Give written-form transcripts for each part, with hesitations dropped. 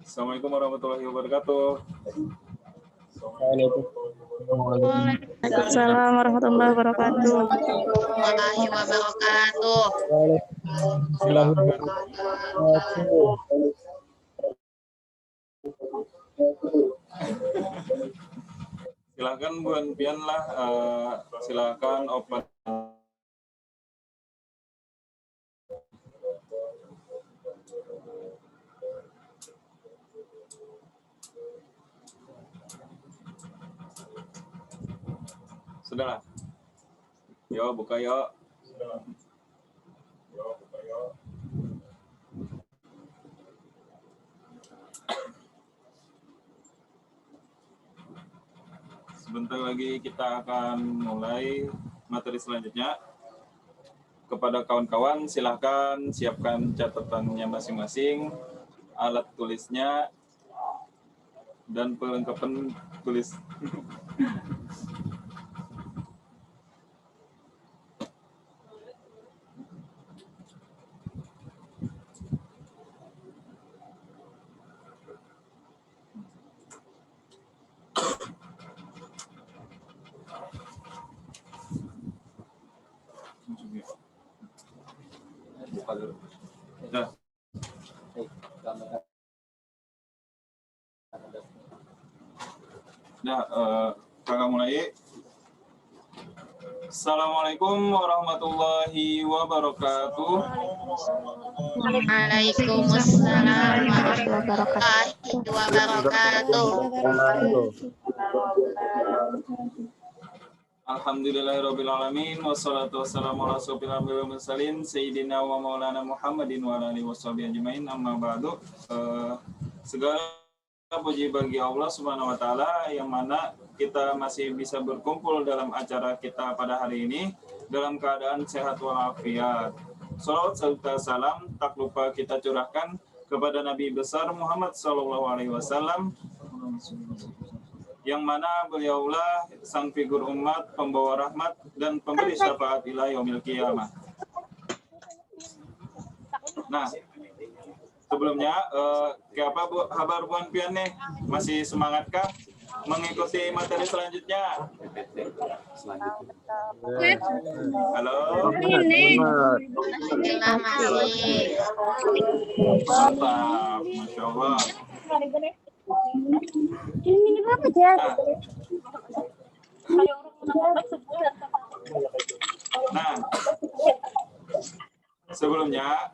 Assalamualaikum warahmatullahi wabarakatuh. Waalaikumsalam warahmatullahi wabarakatuh. Silakan Bu Anpian lah, silakan open. Sudahlah. Yo, buka yo. Sebentar lagi kita akan mulai materi selanjutnya. Kepada kawan-kawan, silahkan siapkan catatannya masing-masing, alat tulisnya, dan perlengkapan tulis. Kakak mulai. Assalamualaikum warahmatullahi wabarakatuh. Waalaikumsalam warahmatullahi wabarakatuh. Alhamdulillahirrabbilalamin. Wassalatu wassalamu ala asyrofil anbiya'i wal mursalin Sayyidina wa maulana Muhammadin wa ala alihi washabihi ajmain. Amma ba'du. Segala puji bagi Allah Subhanahu wa taala yang mana kita masih bisa berkumpul dalam acara kita pada hari ini dalam keadaan sehat walafiat. Salawat serta salam tak lupa kita curahkan kepada Nabi besar Muhammad SAW, yang mana beliaulah sang figur umat, pembawa rahmat dan pemberi syafaat ila yaumil qiyamah. Nah, sebelumnya, apa Bu, kabar Bu Anpian nih? Masih semangatkah mengikuti materi selanjutnya? Halo. Alhamdulillah masih. Mantap, Masya Allah. Ini apa aja? Nah, sebelumnya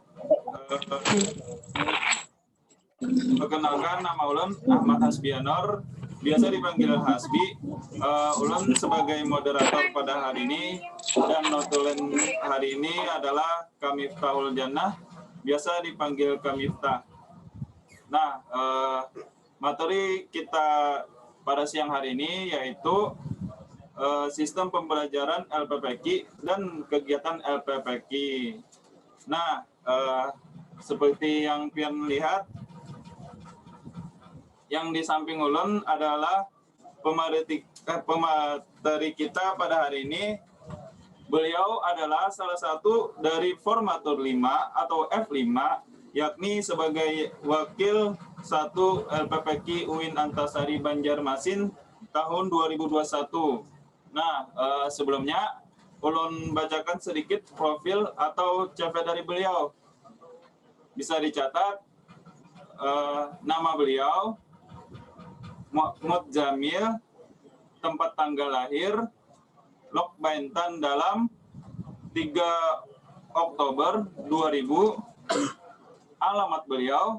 perkenalkan, nama ulun Ahmad Hasbianor, biasa dipanggil Hasbi. Ulun sebagai moderator pada hari ini, dan notulen hari ini adalah Kamiftahul Jannah, biasa dipanggil Kamiftah. Nah, materi kita pada siang hari ini yaitu sistem pembelajaran LPPQ dan kegiatan LPPQ. Nah, seperti yang Pian lihat, yang di samping ulun adalah pemateri kita pada hari ini. Beliau adalah salah satu dari formatur 5 atau F5, yakni sebagai wakil 1 LPPQ UIN Antasari Banjarmasin tahun 2021. Nah, sebelumnya ulun bacakan sedikit profil atau CV dari beliau. Bisa dicatat nama beliau Mahmud Jamil, tempat tanggal lahir Lok Baintan Dalam 3 Oktober 2000. Alamat beliau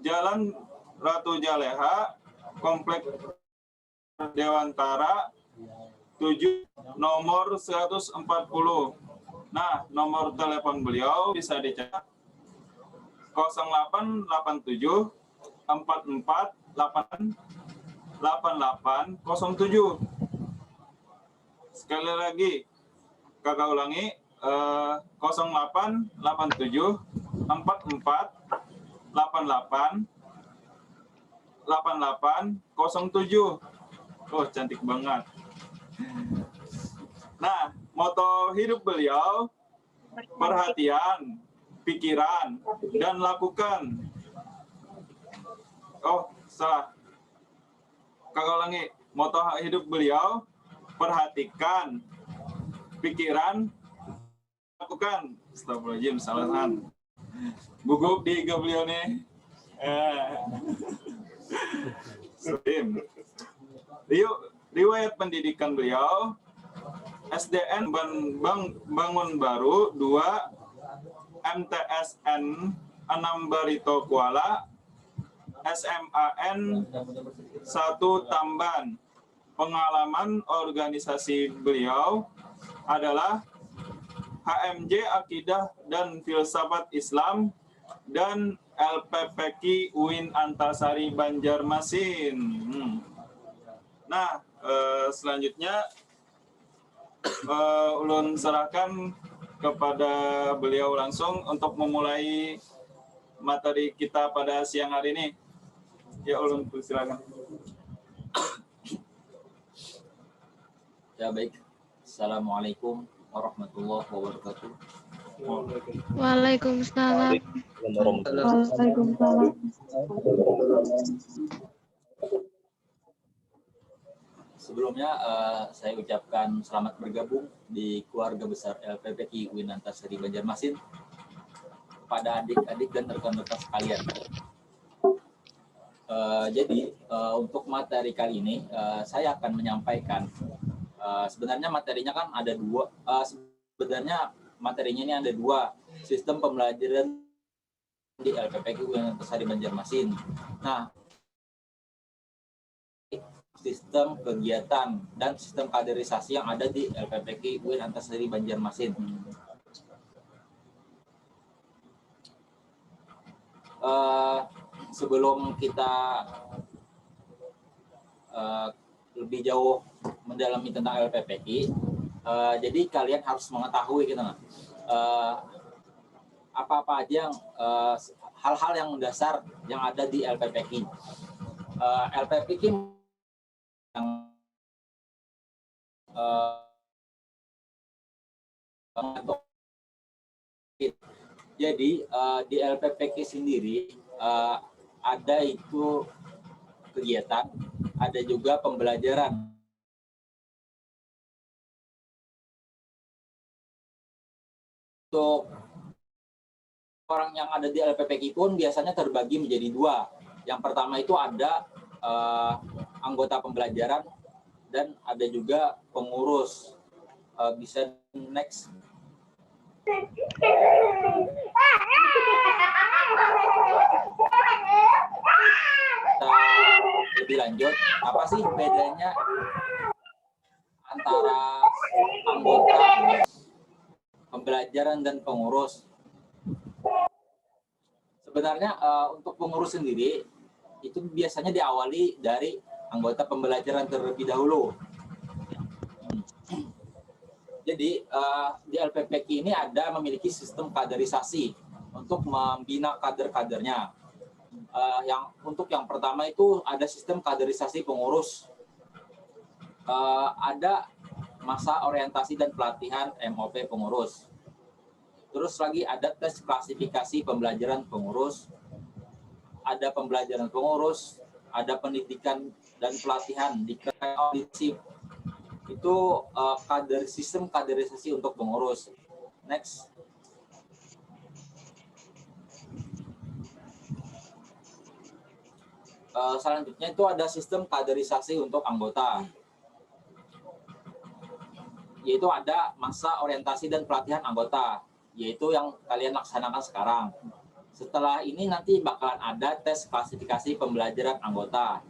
Jalan Ratu Jaleha, Komplek Dewantara 7, nomor 140. Nah, nomor telepon beliau bisa dicatat 0887 44 8807. Sekali lagi, kakak ulangi, 0887 44 88 8807. Oh, cantik banget. Nah, moto hidup beliau perhatian, pikiran, dan lakukan. Oh, salah. Kakak ulangi. Moto hidup beliau, perhatikan, pikiran, lakukan. Astagfirullahaladzim, salahan. Gugup di IG beliau nih. Riwayat pendidikan beliau, SDN Bangun Baru 2, MTSN 6 Barito Kuala, SMAN 1 Tamban. Pengalaman organisasi beliau adalah HMJ Akidah dan Filsafat Islam dan LPPQ UIN Antasari Banjarmasin. Nah, selanjutnya ulun serahkan kepada beliau langsung untuk memulai materi kita pada siang hari ini. Ya, ulun silakan. Ya, baik. Assalamualaikum warahmatullahi wabarakatuh. Waalaikumsalam. Waalaikumsalam. Sebelumnya saya ucapkan selamat bergabung di keluarga besar LPPQ UIN Antasari Banjarmasin pada adik-adik dan rekan-rekan sekalian. Jadi untuk materi kali ini saya akan menyampaikan sebenarnya materinya kan ada dua. Sebenarnya materinya ini ada dua, sistem pembelajaran di LPPQ UIN Antasari Banjarmasin. Nah, sistem kegiatan dan sistem kaderisasi yang ada di LPPQ UIN Antasari Banjarmasin. Sebelum kita lebih jauh mendalami tentang LPPQ, jadi kalian harus mengetahui gitu, apa-apa aja yang hal-hal yang mendasar yang ada di LPPQ. LPPQ yang jadi di LPPQ sendiri ada itu kegiatan, ada juga pembelajaran. Untuk orang yang ada di LPPQ pun biasanya terbagi menjadi dua. Yang pertama itu ada anggota pembelajaran dan ada juga pengurus. Bisa next. Kita lebih lanjut, apa sih bedanya antara anggota pembelajaran dan pengurus? Sebenarnya untuk pengurus sendiri itu biasanya diawali dari anggota pembelajaran terlebih dahulu. Jadi di LPPQ ini ada memiliki sistem kaderisasi untuk membina kader-kadernya. Yang pertama itu ada sistem kaderisasi pengurus. Ada masa orientasi dan pelatihan MOP pengurus. Terus lagi ada tes klasifikasi pembelajaran pengurus. Ada pembelajaran pengurus, ada pendidikan dan pelatihan di audisi. Itu sistem kaderisasi untuk pengurus. Next. Selanjutnya itu ada sistem kaderisasi untuk anggota. Yaitu ada masa orientasi dan pelatihan anggota, yaitu yang kalian laksanakan sekarang. Setelah ini nanti bakalan ada tes klasifikasi pembelajaran anggota.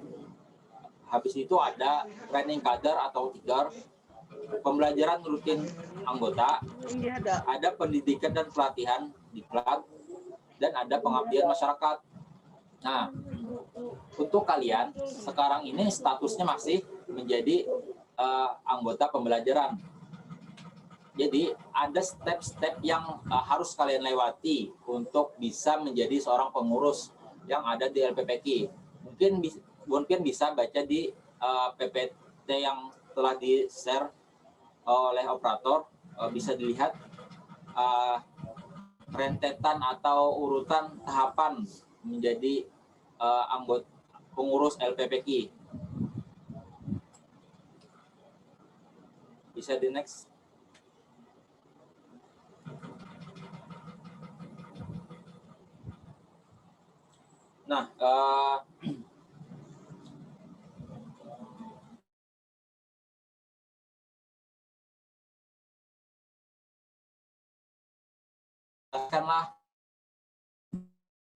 Habis itu ada training kader atau tiger, pembelajaran rutin anggota, ada pendidikan dan pelatihan diklat, dan ada pengabdian masyarakat. Nah, untuk kalian sekarang ini statusnya masih menjadi anggota pembelajaran. Jadi ada step-step yang harus kalian lewati untuk bisa menjadi seorang pengurus yang ada di LPPQ. Mungkin bisa baca di PPT yang telah di-share oleh operator, bisa dilihat rentetan atau urutan tahapan menjadi anggota pengurus LPPK. Bisa di next. Nah, katakanlah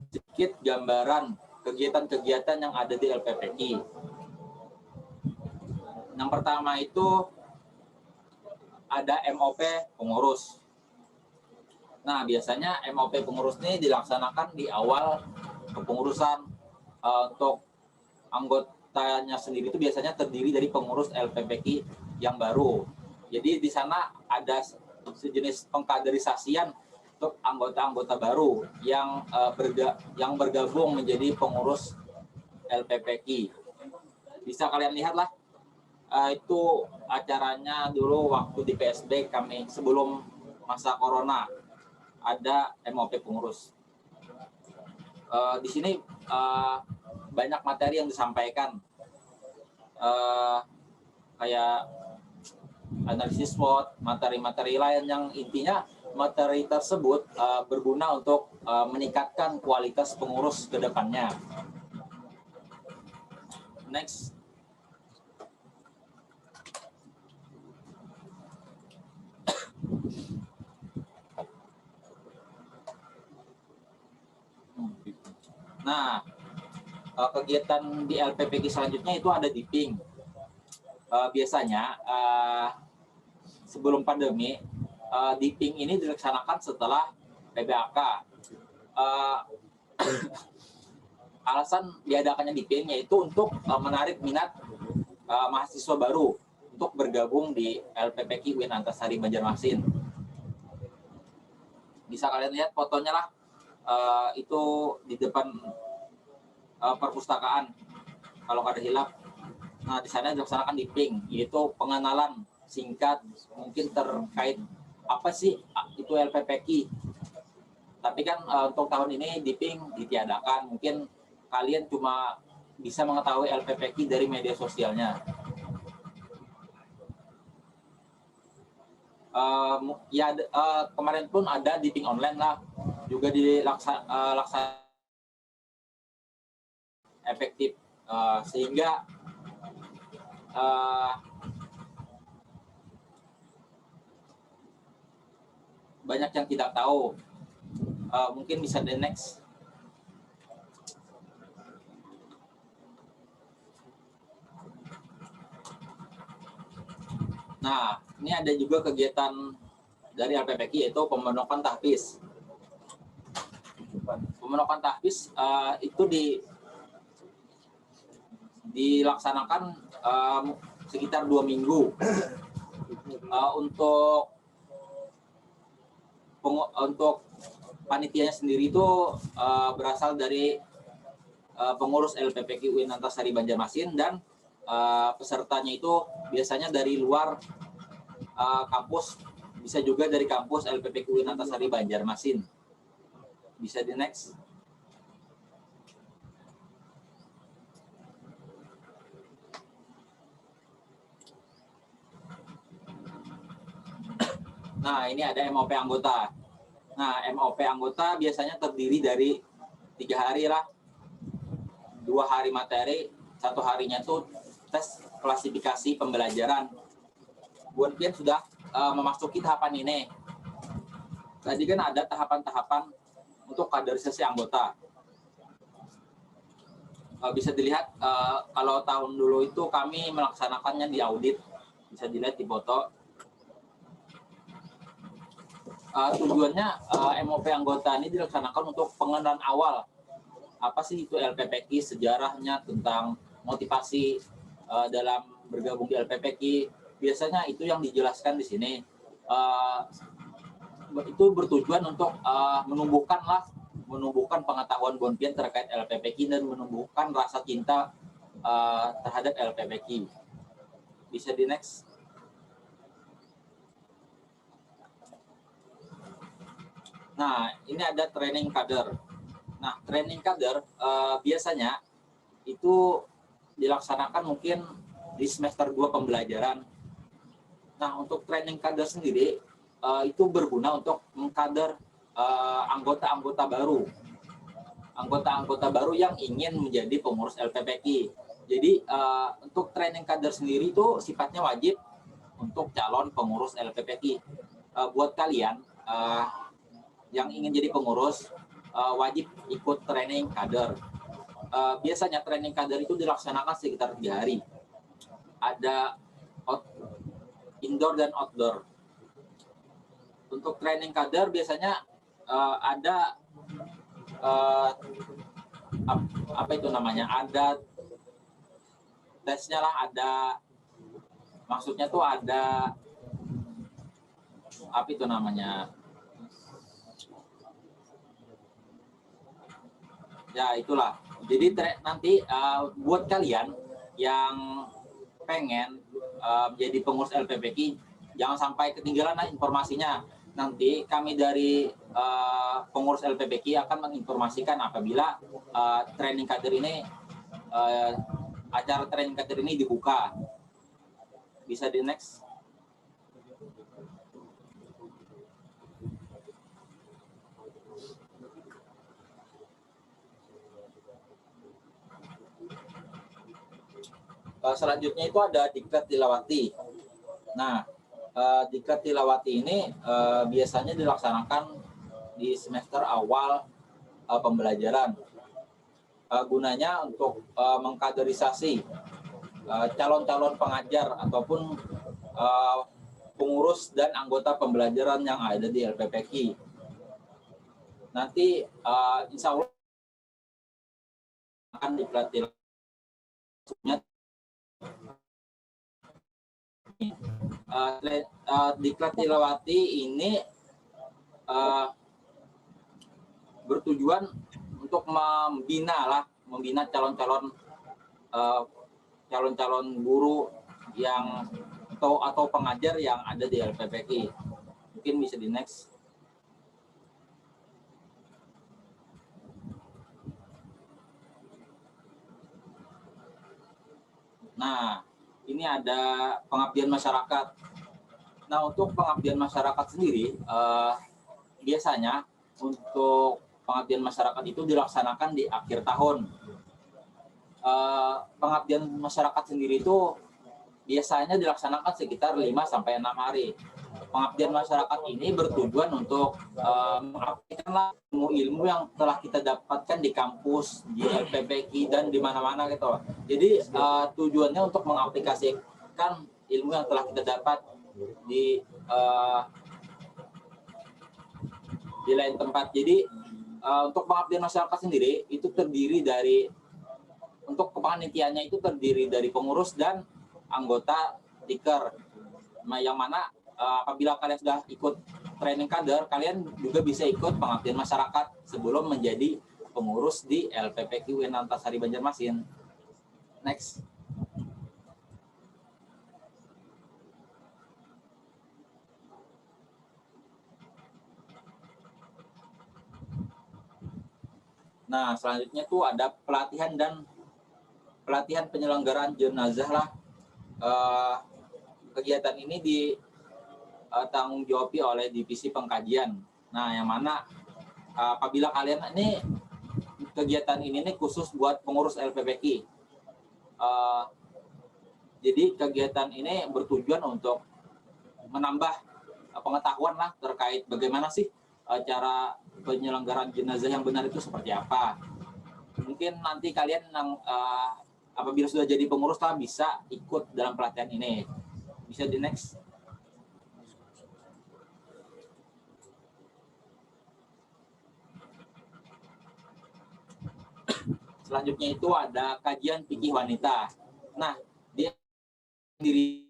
sedikit gambaran kegiatan-kegiatan yang ada di LPPK. Yang pertama itu ada MOP pengurus. Nah, biasanya MOP pengurus ini dilaksanakan di awal kepengurusan. Untuk anggotanya sendiri itu biasanya terdiri dari pengurus LPPK yang baru. Jadi di sana ada sejenis pengkaderisasian untuk anggota-anggota baru yang bergabung menjadi pengurus LPPK. Bisa kalian lihatlah, itu acaranya dulu waktu di PSB kami sebelum masa corona, ada MOP pengurus. Di sini banyak materi yang disampaikan, kayak analisis SWOT, materi-materi lain yang intinya materi tersebut berguna untuk meningkatkan kualitas pengurus ke depannya. Next. Nah, kegiatan di LPPK selanjutnya itu ada DIPing. Biasanya sebelum pandemi, DIPing ini dilaksanakan setelah PBAK. Alasan diadakannya DIPing yaitu untuk menarik minat mahasiswa baru untuk bergabung di LPPK UIN Antasari Banjarmasin. Bisa kalian lihat fotonya lah, itu di depan perpustakaan kalau ada hilap. Nah, di sana dilaksanakan DIPing, yaitu pengenalan singkat mungkin terkait apa sih itu LPPK. Tapi kan untuk tahun ini DIPing ditiadakan, mungkin kalian cuma bisa mengetahui LPPK dari media sosialnya. Kemarin pun ada DIPing online lah, juga dilaksanakan efektif, sehingga banyak yang tidak tahu. Mungkin bisa the next. Nah, ini ada juga kegiatan dari LPPK, yaitu pembentukan tahfiz. Pembentukan tahfiz itu dilaksanakan sekitar 2 minggu. Untuk panitianya sendiri itu berasal dari pengurus LPPK UIN Antasari Banjarmasin, dan pesertanya itu biasanya dari luar kampus, bisa juga dari kampus LPPK UIN Antasari Banjarmasin. Bisa di next. Nah, ini ada MOP anggota. Nah, MOP anggota biasanya terdiri dari 3 hari lah. 2 hari materi, 1 harinya itu tes klasifikasi pembelajaran. Buat kalian sudah memasuki tahapan ini. Tadi kan ada tahapan-tahapan untuk kaderisasi anggota. Bisa dilihat kalau tahun dulu itu kami melaksanakannya di audit. Bisa dilihat di foto. Tujuannya MOP anggota ini dilaksanakan untuk pengenalan awal apa sih itu LPPK, sejarahnya, tentang motivasi dalam bergabung di LPPK. Biasanya itu yang dijelaskan di sini. Itu bertujuan untuk menumbuhkan pengetahuan Bonpien terkait LPPK dan menumbuhkan rasa cinta terhadap LPPK. Bisa di next. Nah, ini ada training kader. Nah, training kader biasanya itu dilaksanakan mungkin di semester 2 pembelajaran. Nah, untuk training kader sendiri itu berguna untuk mengkader anggota-anggota baru. Anggota-anggota baru yang ingin menjadi pengurus LPPKI. Jadi, untuk training kader sendiri itu sifatnya wajib untuk calon pengurus LPPKI. Buat kalian yang ingin jadi pengurus, wajib ikut training kader. Biasanya training kader itu dilaksanakan sekitar 3 hari. Ada indoor dan outdoor. Untuk training kader biasanya ada apa itu namanya? Ada tesnya lah, ada maksudnya tuh ada apa itu namanya? Ya itulah. Jadi nanti buat kalian yang pengen jadi pengurus LPPKI, jangan sampai ketinggalan informasinya. Nanti kami dari pengurus LPPKI akan menginformasikan apabila training kader ini acara training kader ini dibuka. Bisa di next. Selanjutnya itu ada diklat tilawati. Nah, diklat tilawati ini biasanya dilaksanakan di semester awal pembelajaran. Gunanya untuk mengkaderisasi calon-calon pengajar ataupun pengurus dan anggota pembelajaran yang ada di LPPKI. Nanti insya Allah akan diklat tilawati. Diklat tilawati ini bertujuan untuk membina calon-calon guru yang atau pengajar yang ada di LPPKI. Mungkin bisa di next. Nah, ini ada pengabdian masyarakat. Nah, untuk pengabdian masyarakat sendiri, biasanya untuk pengabdian masyarakat itu dilaksanakan di akhir tahun. Pengabdian masyarakat sendiri itu biasanya dilaksanakan sekitar 5-6 hari. Pengabdian masyarakat ini bertujuan untuk mengaplikasikan ilmu yang telah kita dapatkan di kampus, di LPPKI, dan di mana-mana gitu. Jadi tujuannya untuk mengaplikasikan ilmu yang telah kita dapat di lain tempat. Jadi untuk pengabdian masyarakat sendiri itu terdiri dari, untuk kepanitiaannya itu terdiri dari pengurus dan anggota Diker. Nah, yang mana apabila kalian sudah ikut training kader, kalian juga bisa ikut pengabdian masyarakat sebelum menjadi pengurus di LPPKI UIN Antasari Banjarmasin. Next. Nah, selanjutnya tuh ada pelatihan penyelenggaraan jenazah lah. Kegiatan ini ditanggung jawabi oleh divisi pengkajian. Nah, yang mana apabila kalian ini kegiatan ini khusus buat pengurus LPPKI. Jadi kegiatan ini bertujuan untuk menambah pengetahuan lah terkait bagaimana sih cara penyelenggaraan jenazah yang benar itu seperti apa. Mungkin nanti kalian yang apabila sudah jadi pengurus lah bisa ikut dalam pelatihan ini. Bisa di next. Selanjutnya itu ada kajian fikih wanita. Nah, dia sendiri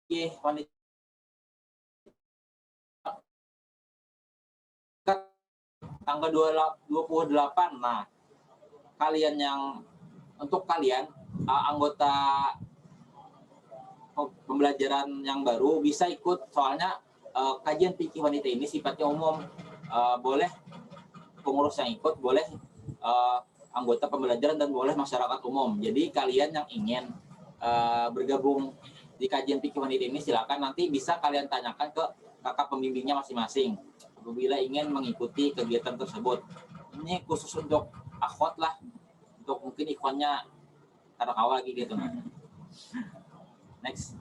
fikih wanita tanggal 28. Nah, untuk kalian anggota pembelajaran yang baru bisa ikut, soalnya kajian fikih wanita ini sifatnya umum, boleh pengurus yang ikut, boleh anggota pembelajaran, dan boleh masyarakat umum. Jadi kalian yang ingin bergabung di kajian fikih wanita ini silakan, nanti bisa kalian tanyakan ke kakak pembimbingnya masing-masing apabila ingin mengikuti kegiatan tersebut. Ini khusus untuk akhwat lah, untuk mungkin ikhwannya taruh awal lagi gitu. Next.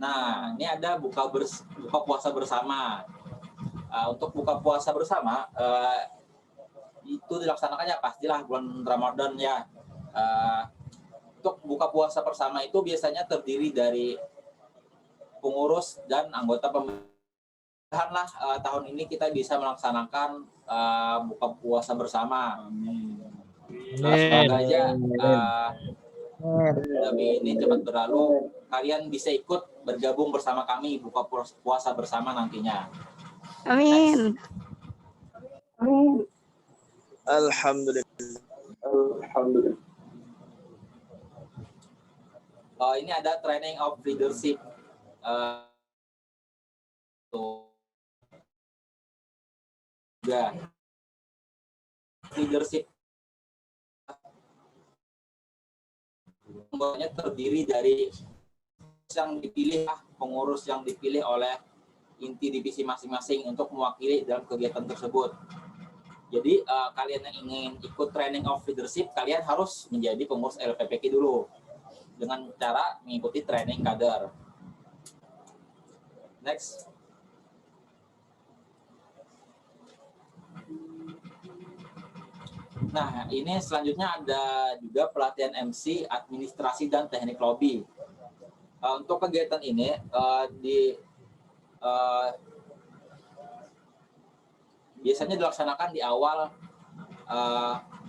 Nah, ini ada buka puasa bersama. Untuk buka puasa bersama itu dilaksanakannya pastilah bulan Ramadan ya. Untuk buka puasa bersama itu biasanya terdiri dari pengurus dan anggota pemerintahan lah. Tahun ini kita bisa melaksanakan buka puasa bersama. Semoga aja pandemi ini cepat berlalu, kalian bisa ikut bergabung bersama kami buka puasa bersama nantinya. Amin. Amin. Alhamdulillah. Alhamdulillah. Ini ada training of leadership. Juga leadership semuanya terdiri dari yang dipilih, pengurus yang dipilih oleh inti divisi masing-masing untuk mewakili dalam kegiatan tersebut. Jadi kalian yang ingin ikut training of leadership, kalian harus menjadi pengurus LPPK dulu dengan cara mengikuti training kader. Next. Nah, ini selanjutnya ada juga pelatihan MC, administrasi, dan teknik lobby. Untuk kegiatan ini biasanya dilaksanakan di awal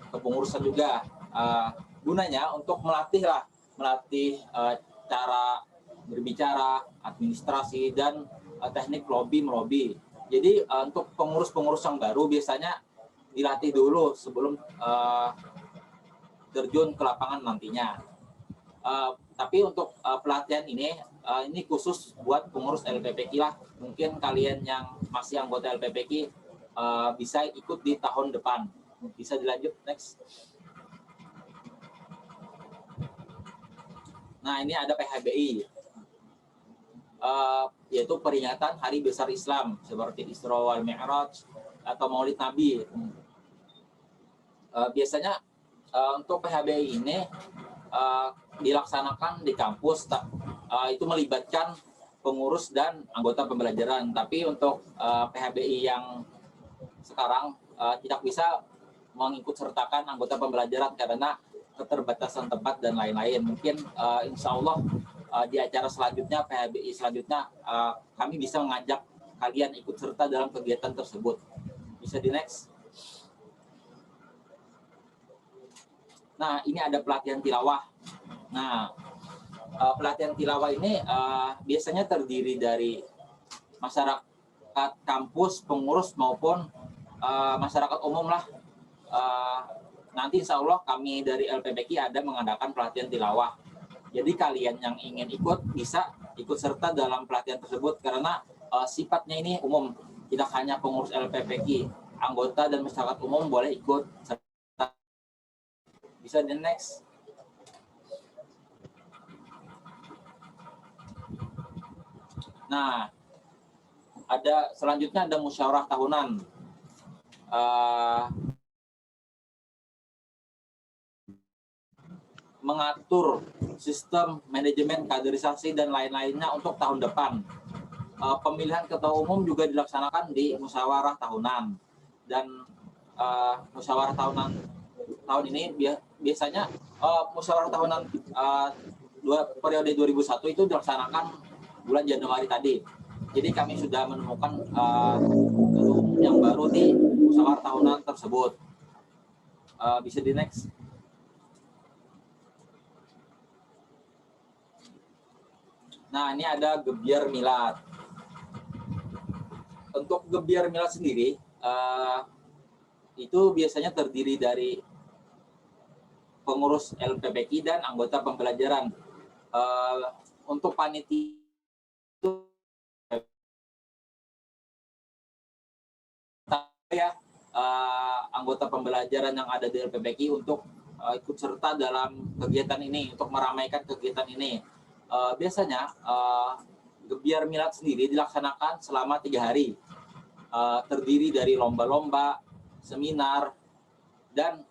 kepengurusan juga. Gunanya untuk melatih cara berbicara, administrasi, dan teknik melobi. Jadi untuk pengurus-pengurus yang baru biasanya dilatih dulu sebelum terjun ke lapangan nantinya. Tapi untuk pelatihan ini khusus buat pengurus LPPK lah. Mungkin kalian yang masih anggota LPPK bisa ikut di tahun depan. Bisa dilanjut, next. Nah, ini ada PHBI, yaitu peringatan Hari Besar Islam seperti Isra wal Mi'raj atau Maulid Nabi. Biasanya untuk PHBI ini dilaksanakan di kampus, itu melibatkan pengurus dan anggota pembelajaran. Tapi untuk PHBI yang sekarang tidak bisa mengikut sertakan anggota pembelajaran karena keterbatasan tempat dan lain-lain. Mungkin insya Allah di acara selanjutnya, PHBI selanjutnya, kami bisa mengajak kalian ikut serta dalam kegiatan tersebut. Bisa di next. Nah, ini ada pelatihan tilawah. Nah, pelatihan tilawah ini biasanya terdiri dari masyarakat kampus, pengurus, maupun masyarakat umum lah. Nanti insya Allah kami dari LPPK ada mengadakan pelatihan tilawah. Jadi kalian yang ingin ikut bisa ikut serta dalam pelatihan tersebut karena sifatnya ini umum. Tidak hanya pengurus LPPK, anggota dan masyarakat umum boleh ikut serta. Bisa di next. Nah, selanjutnya ada musyawarah tahunan. Mengatur sistem manajemen kaderisasi dan lain-lainnya untuk tahun depan. Pemilihan ketua umum juga dilaksanakan di musyawarah tahunan, dan musyawarah tahunan tahun ini biasanya musyawarah tahunan periode 2001 itu dilaksanakan bulan Januari tadi. Jadi kami sudah menemukan ketua umum yang baru di musyawarah tahunan tersebut. Bisa di next. Nah, ini ada Gebyar Milad. Untuk Gebyar Milad sendiri, itu biasanya terdiri dari pengurus LPPK dan anggota pembelajaran. Untuk panitia ya, anggota pembelajaran yang ada di LPPK untuk ikut serta dalam kegiatan ini, untuk meramaikan kegiatan ini. Biasanya Gebiar Milad sendiri dilaksanakan selama 3 hari, terdiri dari lomba-lomba, seminar, dan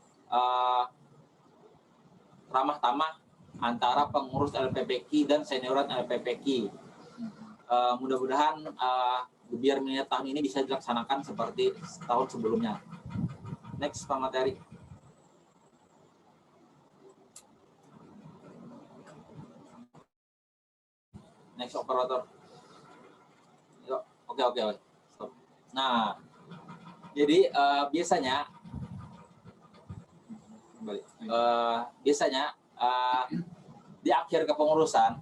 ramah tamah antara pengurus LPPK dan senioran LPPK. Mudah-mudahan Gebiar Milad tahun ini bisa dilaksanakan seperti tahun sebelumnya. Next, Pak Materi. Next, operator. Yuk, oke. Stop. Nah, jadi biasanya di akhir kepengurusan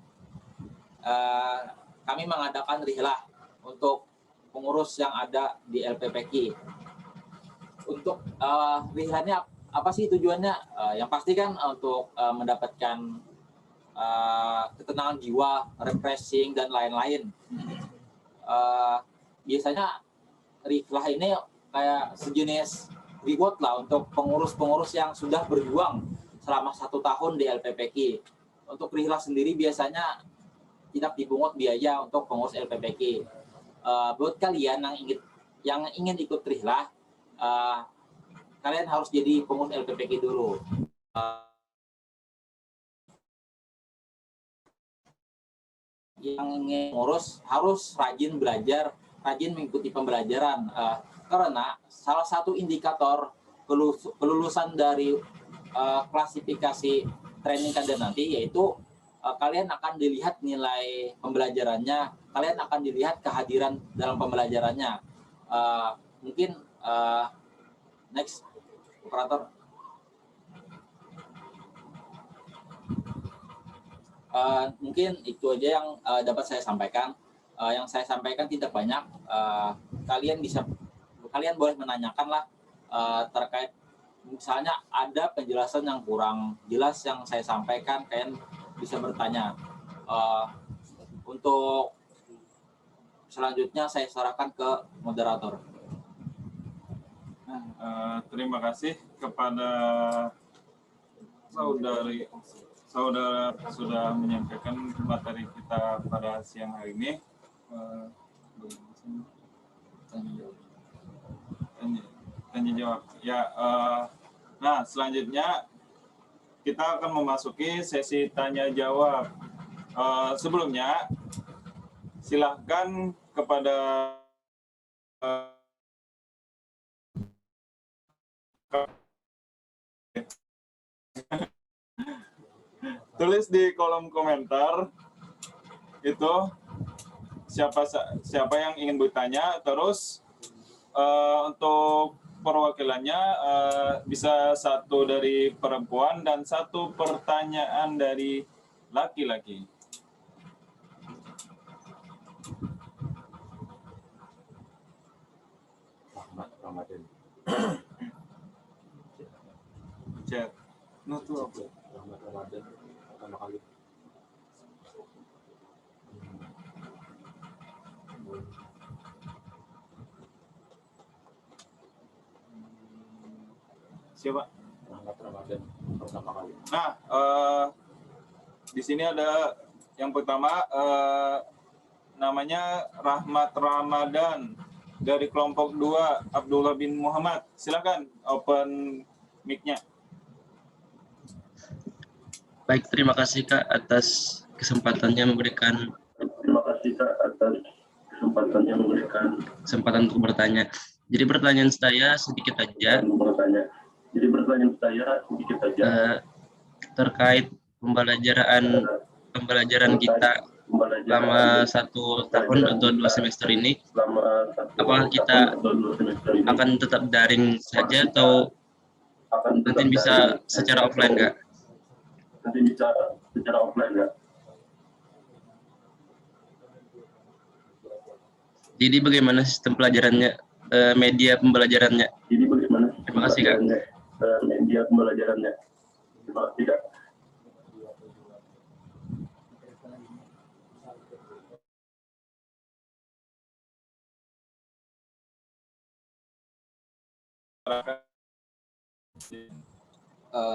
kami mengadakan rihlah untuk pengurus yang ada di LPPK. Untuk rihlahnya apa sih tujuannya? Yang pasti kan untuk mendapatkan ketenangan jiwa, refreshing, dan lain-lain. Biasanya rihlah ini kayak sejenis reward lah untuk pengurus-pengurus yang sudah berjuang selama 1 tahun di LPPK. Untuk rihlah sendiri biasanya tidak dipungut biaya untuk pengurus LPPK. Buat kalian yang ingin ikut rihlah, kalian harus jadi pengurus LPPK dulu. Yang ingin ngurus harus rajin belajar, rajin mengikuti pembelajaran, karena salah satu indikator kelulusan dari klasifikasi training kalian nanti yaitu kalian akan dilihat nilai pembelajarannya, kalian akan dilihat kehadiran dalam pembelajarannya. Mungkin next, operator. Mungkin itu aja yang dapat saya sampaikan. Yang saya sampaikan tidak banyak. Kalian boleh menanyakan lah terkait misalnya ada penjelasan yang kurang jelas yang saya sampaikan, kalian bisa bertanya. Untuk selanjutnya saya serahkan ke moderator. Terima kasih kepada saudara sudah menyampaikan materi kita pada siang hari ini. Tanya jawab. Ya, nah selanjutnya kita akan memasuki sesi tanya jawab. Sebelumnya, silahkan kepada tulis di kolom komentar itu siapa yang ingin bertanya. Terus untuk perwakilannya bisa 1 dari perempuan dan 1 pertanyaan dari laki-laki. Ramadan. Chat. No tuh apa? Ramadan pertama kali. Siapa? Ramadan pertama kali. Nah, di sini ada yang pertama, namanya Rahmat Ramadan dari kelompok 2 Abdullah bin Muhammad. Silakan open mic-nya. Baik, terima kasih Kak atas kesempatannya memberikan kesempatan untuk bertanya. Jadi pertanyaan saya sedikit aja. Terkait pembelajaran kita selama 1 tahun atau 2 semester ini, apakah kita akan tetap daring saja atau nanti bisa secara offline Kak? Jadi bagaimana sistem pelajarannya, media pembelajarannya? Terima kasih Kak. Tidak.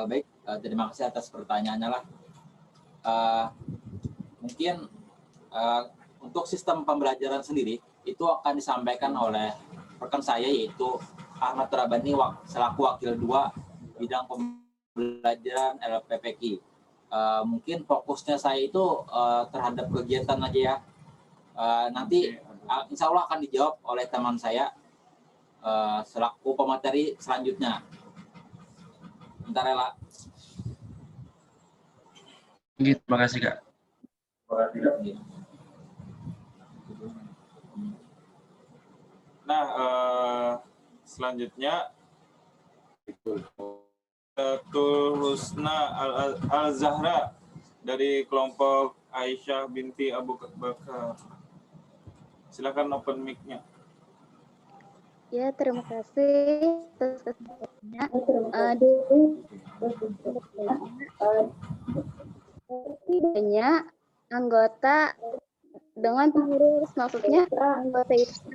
Baik, terima kasih atas pertanyaannya lah. Mungkin untuk sistem pembelajaran sendiri itu akan disampaikan oleh rekan saya yaitu Ahmad Rabani selaku Wakil 2 bidang pembelajaran LPPQ. Mungkin fokusnya saya itu terhadap kegiatan aja ya. Nanti insya Allah akan dijawab oleh teman saya selaku pemateri selanjutnya. Bentar ya, Pak. Terima kasih, Kak. Nah, selanjutnya Datul Husna Al-Zahra dari kelompok Aisyah binti Abu Bakar. Silakan open mic-nya. Ya, terima kasih atas kesempatannya. Bedanya anggota dengan pengurus, maksudnya anggota itu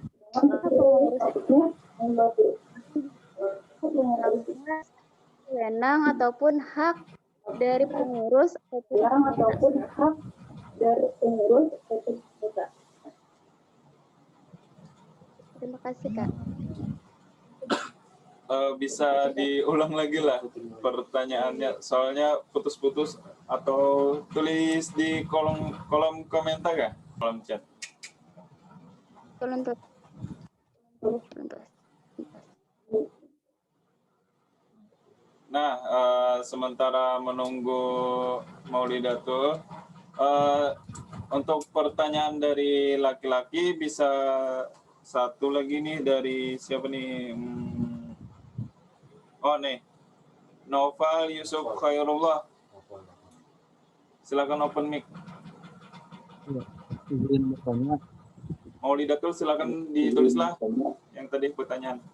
wewenang ataupun hak dari pengurus ataupun hak dari pengurus. Terima kasih, Kak. Bisa diulang lagi lah pertanyaannya, soalnya putus-putus, atau tulis di kolom komentar ya, kolom chat. Tolong. Nah, sementara menunggu Maulidatul, untuk pertanyaan dari laki-laki bisa satu lagi nih dari siapa nih? Oh nih, Noval Yusuf Khairullah. Silakan open mic. Izin bertanya. Maulidatul silakan ditulislah yang tadi pertanyaan.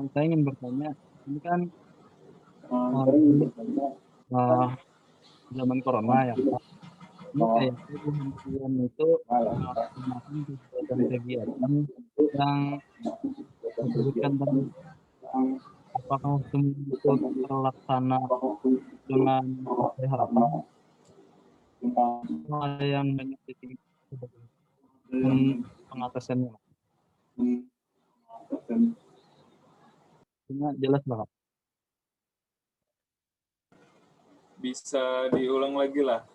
Saya ingin bertanya, ini kan zaman corona ya Pak. Ini kayak kemudian itu kegiatan yang disebutkan tadi, apakah semua itu terlaksana dengan sesuai harapan? Ada yang banyak titik pengatasannya. Jelas banget. Bisa diulang lagi lah.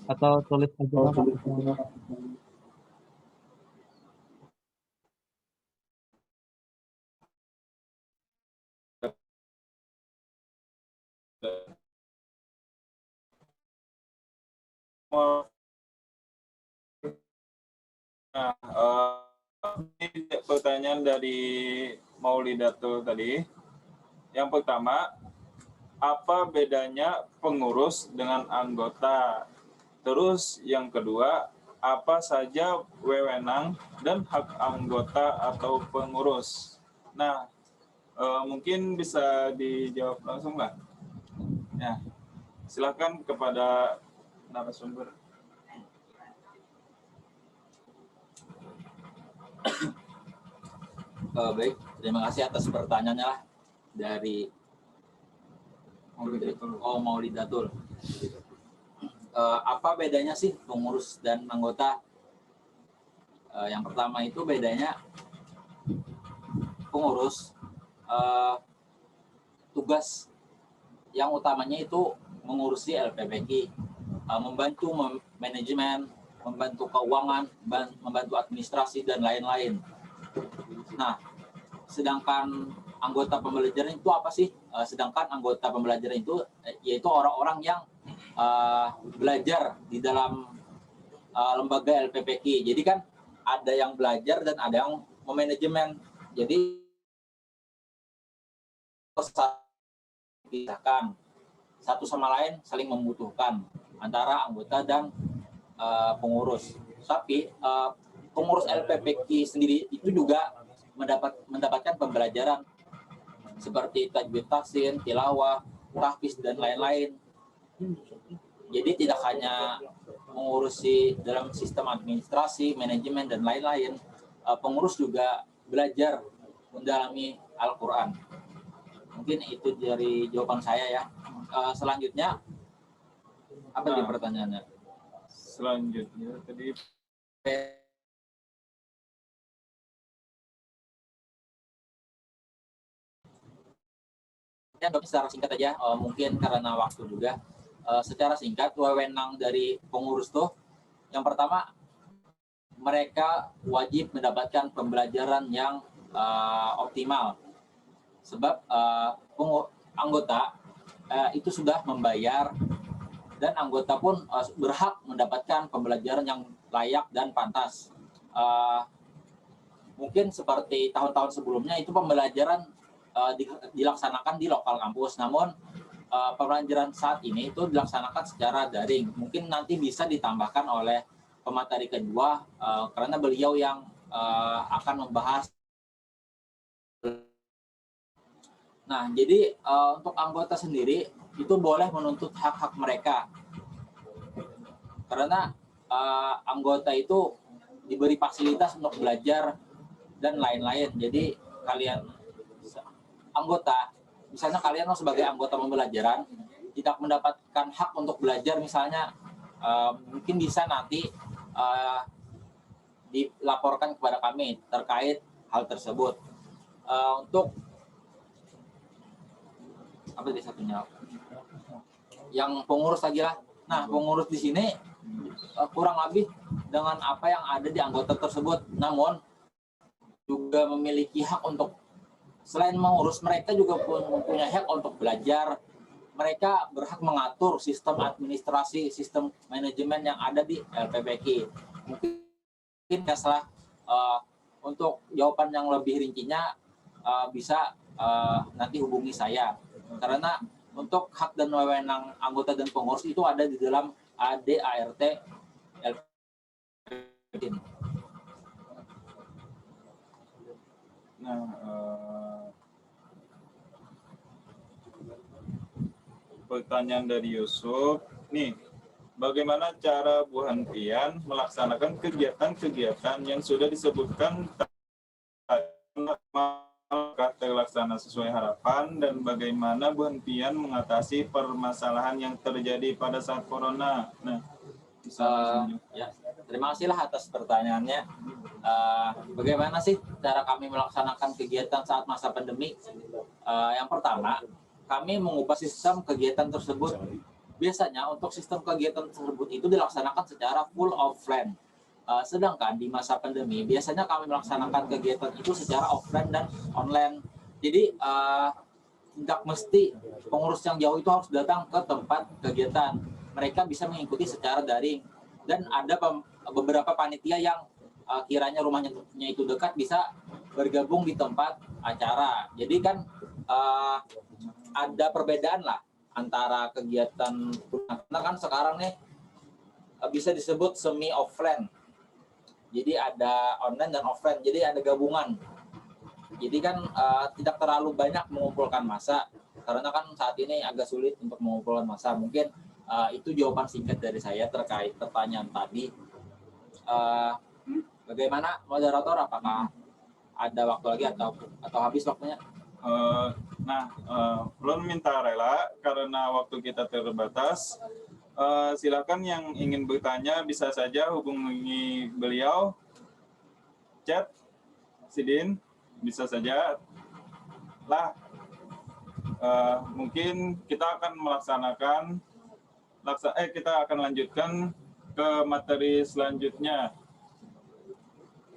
Atau tulis aja lah. Nah, ini pertanyaan dari Maulidatul tadi. Yang pertama, apa bedanya pengurus dengan anggota? Terus yang kedua, apa saja wewenang dan hak anggota atau pengurus? Nah, mungkin bisa dijawab langsung lah. Ya, silakan kepada narasumber. Baik, terima kasih atas pertanyaannya lah dari Maulidatul. Apa bedanya sih pengurus dan anggota? Yang pertama itu bedanya pengurus tugas yang utamanya itu mengurusi LPPQ, membantu manajemen, membantu keuangan, membantu administrasi dan lain-lain. Nah, sedangkan anggota pembelajaran itu apa sih? Sedangkan anggota pembelajaran itu yaitu orang-orang yang belajar di dalam lembaga LPPQ. Jadi kan ada yang belajar dan ada yang memanajemen. Jadi pisahkan, satu sama lain saling membutuhkan antara anggota dan pengurus. Tapi pengurus LPPQ sendiri itu juga mendapatkan pembelajaran seperti tajwid tahsin, tilawah, tahfiz dan lain-lain. Jadi tidak hanya mengurusi dalam sistem administrasi, manajemen dan lain-lain, pengurus juga belajar mendalami Al-Quran. Mungkin itu dari jawaban saya ya. Selanjutnya apa di pertanyaannya? Selanjutnya tadi Ya, secara singkat aja, mungkin karena waktu juga. Secara singkat, wewenang dari pengurus tuh, yang pertama, mereka wajib mendapatkan pembelajaran yang optimal. Sebab anggota itu sudah membayar, dan anggota pun berhak mendapatkan pembelajaran yang layak dan pantas. Mungkin seperti tahun-tahun sebelumnya itu pembelajaran dilaksanakan di lokal kampus, namun pembelajaran saat ini itu dilaksanakan secara daring. Mungkin nanti bisa ditambahkan oleh pemateri kedua karena beliau yang akan membahas. Nah, jadi untuk anggota sendiri itu boleh menuntut hak-hak mereka, karena anggota itu diberi fasilitas untuk belajar dan lain-lain. Jadi kalian anggota, misalnya kalian sebagai anggota pembelajaran tidak mendapatkan hak untuk belajar, misalnya mungkin bisa nanti dilaporkan kepada kami terkait hal tersebut. Untuk apa tadi satunya? Yang pengurus lagi lah. Nah, pengurus di sini kurang lebih dengan apa yang ada di anggota tersebut, namun juga memiliki hak untuk selain mengurus, mereka juga mempunyai hak untuk belajar. Mereka berhak mengatur sistem administrasi, sistem manajemen yang ada di LPPK. Mungkin ya salah untuk jawaban yang lebih rincinya bisa nanti hubungi saya. Karena untuk hak dan wewenang anggota dan pengurus itu ada di dalam ADART LPPK. Nah, pertanyaan dari Yusuf, nih, bagaimana cara Bu Hanfian melaksanakan kegiatan-kegiatan yang sudah disebutkan terlaksana sesuai harapan, dan bagaimana Bu Hanfian mengatasi permasalahan yang terjadi pada saat Corona? Nah, ya, terima kasih lah atas pertanyaannya. Bagaimana sih cara kami melaksanakan kegiatan saat masa pandemi? Yang pertama, kami mengubah sistem kegiatan tersebut. Biasanya untuk sistem kegiatan tersebut itu dilaksanakan secara full offline. Sedangkan di masa pandemi, biasanya kami melaksanakan kegiatan itu secara offline dan online. Jadi, tidak mesti pengurus yang jauh itu harus datang ke tempat kegiatan. Mereka bisa mengikuti secara daring, dan ada beberapa panitia yang kiranya rumahnya itu dekat bisa bergabung di tempat acara. Jadi kan ada perbedaan lah antara kegiatan, karena kan sekarang nih bisa disebut semi offline. Jadi ada online dan offline, jadi ada gabungan. Jadi kan tidak terlalu banyak mengumpulkan massa, karena kan saat ini agak sulit untuk mengumpulkan massa. Mungkin itu jawaban singkat dari saya terkait pertanyaan tadi. Bagaimana moderator? Apakah ada waktu lagi atau habis waktunya? Ulun minta rela karena waktu kita terbatas. Silakan yang ingin bertanya bisa saja hubungi beliau, chat, Sidin, bisa saja lah. Mungkin kita akan kita akan lanjutkan ke materi selanjutnya,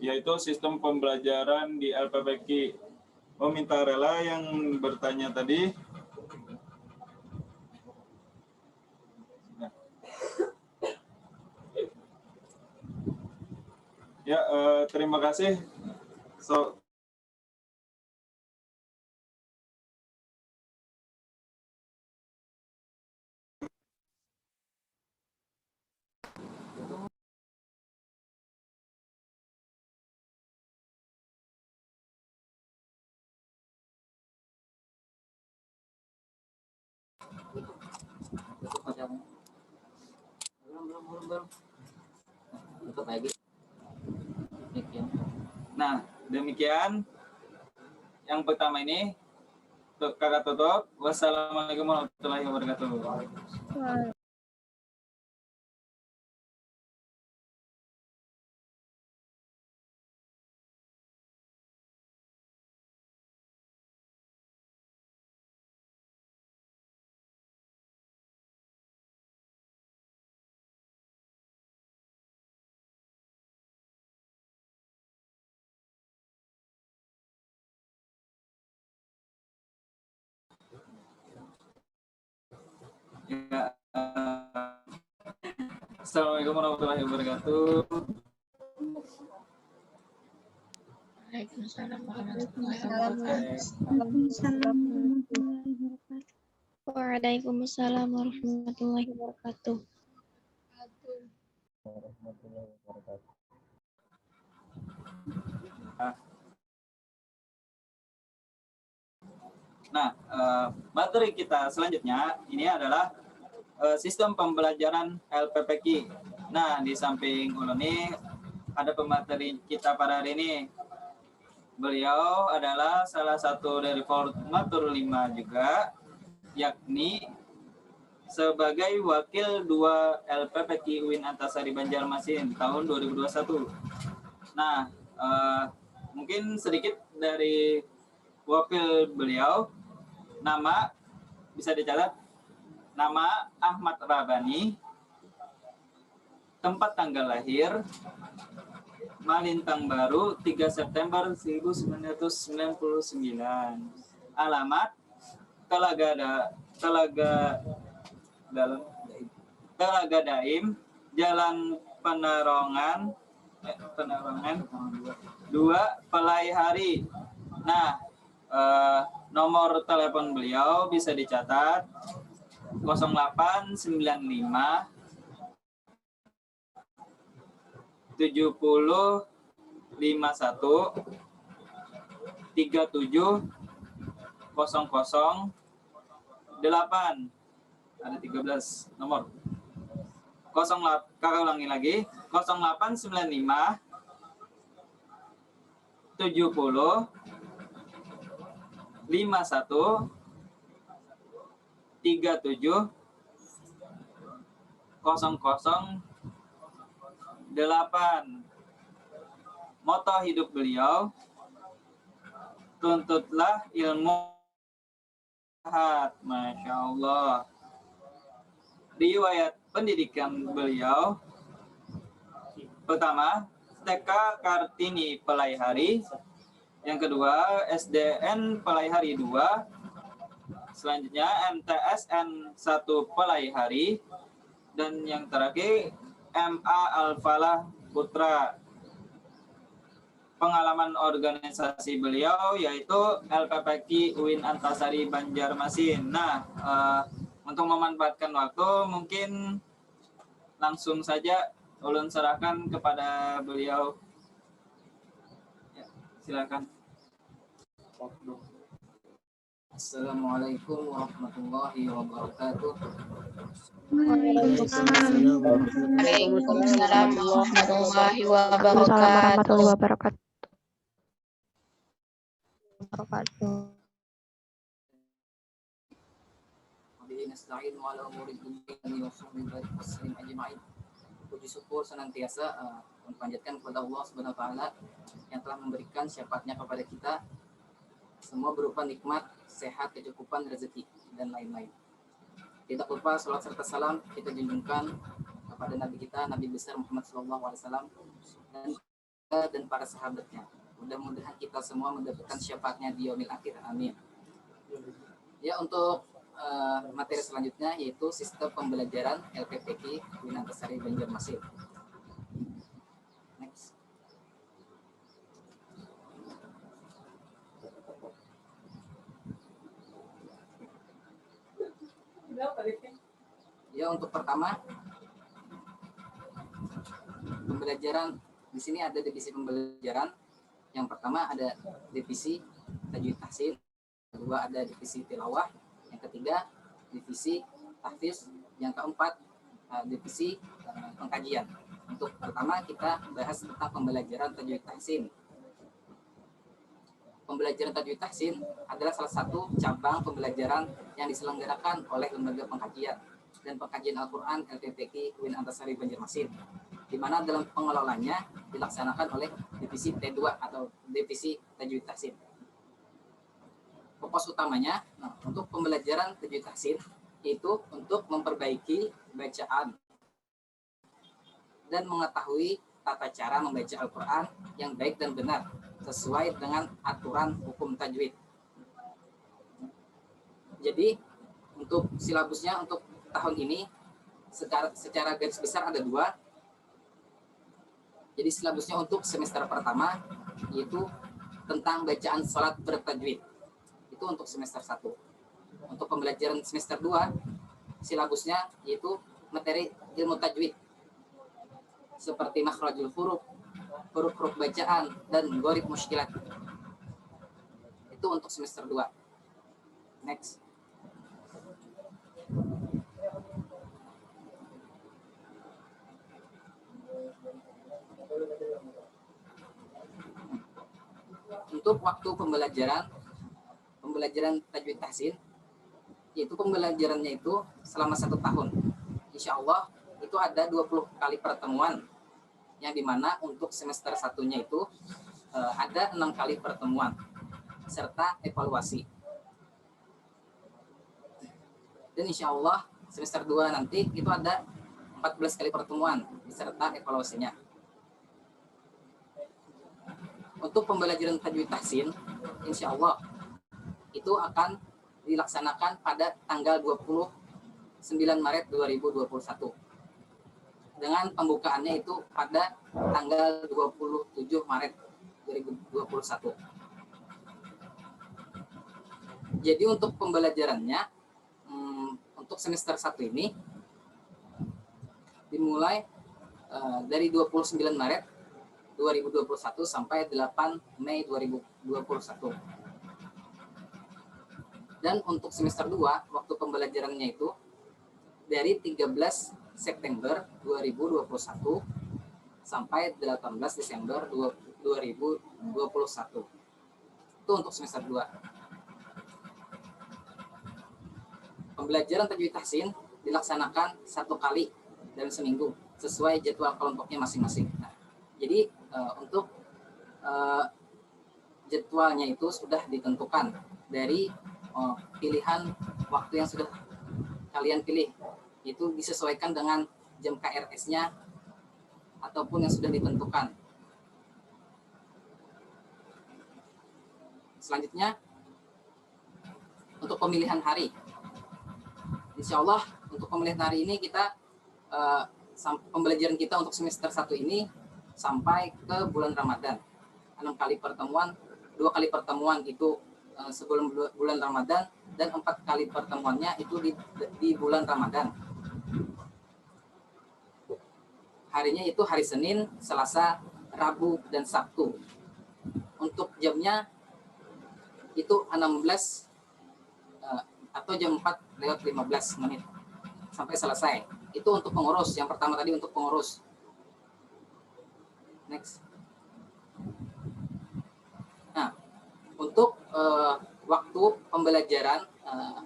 yaitu sistem pembelajaran di LPPK. Meminta rela yang bertanya tadi. Ya, terima kasih. Tutup lagi. Nah, demikian yang pertama ini kakak tutup. Wassalamualaikum warahmatullahi wabarakatuh. Ya, Assalamualaikum warahmatullahi wabarakatuh. Waalaikumsalam warahmatullahi wabarakatuh. Waalaikumsalam warahmatullahi wabarakatuh. Nah, materi kita selanjutnya ini adalah sistem pembelajaran LPPQ. Nah, di samping ulun ini ada pemateri kita pada hari ini. Beliau adalah salah satu dari formatur 5 juga, yakni sebagai wakil 2 LPPQ UIN Antasari Banjarmasin tahun 2021. Nah, mungkin sedikit dari wakil beliau. Nama bisa dicatat, nama Ahmad Rabani, tempat tanggal lahir Malintang Baru 3 September 1999, alamat Telaga Daim, Jalan Penerongan 2 Pelai Hari. Nah, nomor telepon beliau bisa dicatat 0895 70 51 37 00 8. Ada 13 nomor. Kakak ulangi lagi, 0895 70 51 37 00 8. Moto hidup beliau, tuntutlah ilmu. Masya Allah. Riwayat pendidikan beliau, pertama TK Kartini Pelai Hari, yang kedua SDN Pelai Hari 2, selanjutnya MTSN 1 Pelai Hari, dan yang terakhir MA Al-Falah Putra. Pengalaman organisasi beliau yaitu LPPQ UIN Antasari Banjarmasin. Nah, untuk memanfaatkan waktu, mungkin langsung saja ulun serahkan kepada beliau. Ya, silakan. Assalamualaikum warahmatullahi wabarakatuh. Waalaikumsalam warahmatullahi wabarakatuh. Puji syukur senantiasa memanjatkan kepada Allah Subhanahu wa taala yang telah memberikan syafaatnya kepada kita semua berupa nikmat, sehat, kecukupan, rezeki dan lain-lain. Tidak lupa salat serta salam kita junjungkan kepada Nabi kita, Nabi besar Muhammad SAW dan para sahabatnya. Mudah-mudahan kita semua mendapatkan syafaatnya di yaumil akhir. Amin. Ya, untuk materi selanjutnya yaitu sistem pembelajaran LPPQ UIN Antasari Banjarmasin. Next. Ya, untuk pertama pembelajaran di sini ada divisi pembelajaran. Yang pertama ada divisi tajwid tahsin, kedua ada divisi tilawah, yang ketiga divisi tahfiz, yang keempat divisi pengkajian. Untuk pertama kita bahas tentang pembelajaran tajwid tahsin. Pembelajaran tajwid tahsin adalah salah satu cabang pembelajaran yang diselenggarakan oleh Lembaga Pengkajian dan Pengkajian Al-Quran LPPQ UIN Antasari Banjarmasin, di mana dalam pengelolanya dilaksanakan oleh divisi T2 atau divisi tajwid tahsin. Fokus utamanya untuk pembelajaran tajwid tahsin yaitu untuk memperbaiki bacaan dan mengetahui tata cara membaca Al-Quran yang baik dan benar sesuai dengan aturan hukum tajwid. Jadi untuk silabusnya untuk tahun ini secara garis besar ada 2. Jadi silabusnya untuk semester pertama yaitu tentang bacaan sholat bertajwid. Itu untuk semester 1. Untuk pembelajaran semester 2 silabusnya yaitu materi ilmu tajwid seperti makhrajul huruf, huruf-huruf bacaan, dan gharib muskilat. Itu untuk semester 2. Next. Untuk waktu pembelajaran tajwid tahsin, yaitu pembelajarannya itu selama 1 tahun. Insya Allah itu ada 20 kali pertemuan, yang dimana untuk semester 1-nya itu ada 6 kali pertemuan serta evaluasi. Dan insya Allah semester 2 nanti itu ada 14 kali pertemuan beserta evaluasinya. Untuk pembelajaran tajwid tahsin, insya Allah itu akan dilaksanakan pada tanggal 29 Maret 2021. Dengan pembukaannya itu pada tanggal 27 Maret 2021. Jadi untuk pembelajarannya untuk semester 1 ini dimulai dari 29 Maret 2021 sampai 8 Mei 2021. Dan untuk semester 2 waktu pembelajarannya itu dari 13 September 2021 sampai 18 Desember 2021. Itu untuk semester 2. Pembelajaran tajwid tahsin dilaksanakan 1 kali dalam seminggu sesuai jadwal kelompoknya masing-masing. Nah, jadi untuk jadwalnya itu sudah ditentukan dari pilihan waktu yang sudah kalian pilih. Itu disesuaikan dengan jam KRS-nya ataupun yang sudah ditentukan. Selanjutnya, untuk pemilihan hari. Insya Allah, untuk pemilihan hari ini kita, pembelajaran kita untuk semester 1 ini sampai ke bulan Ramadan. 6 kali pertemuan, 2 kali pertemuan itu sebelum bulan Ramadan, dan 4 kali pertemuannya itu di bulan Ramadan. Harinya itu hari Senin, Selasa, Rabu, dan Sabtu. Untuk jamnya itu 16 atau jam 4:15 sampai selesai. Itu untuk pengurus. Yang pertama tadi untuk pengurus. Next. Nah, untuk waktu pembelajaran,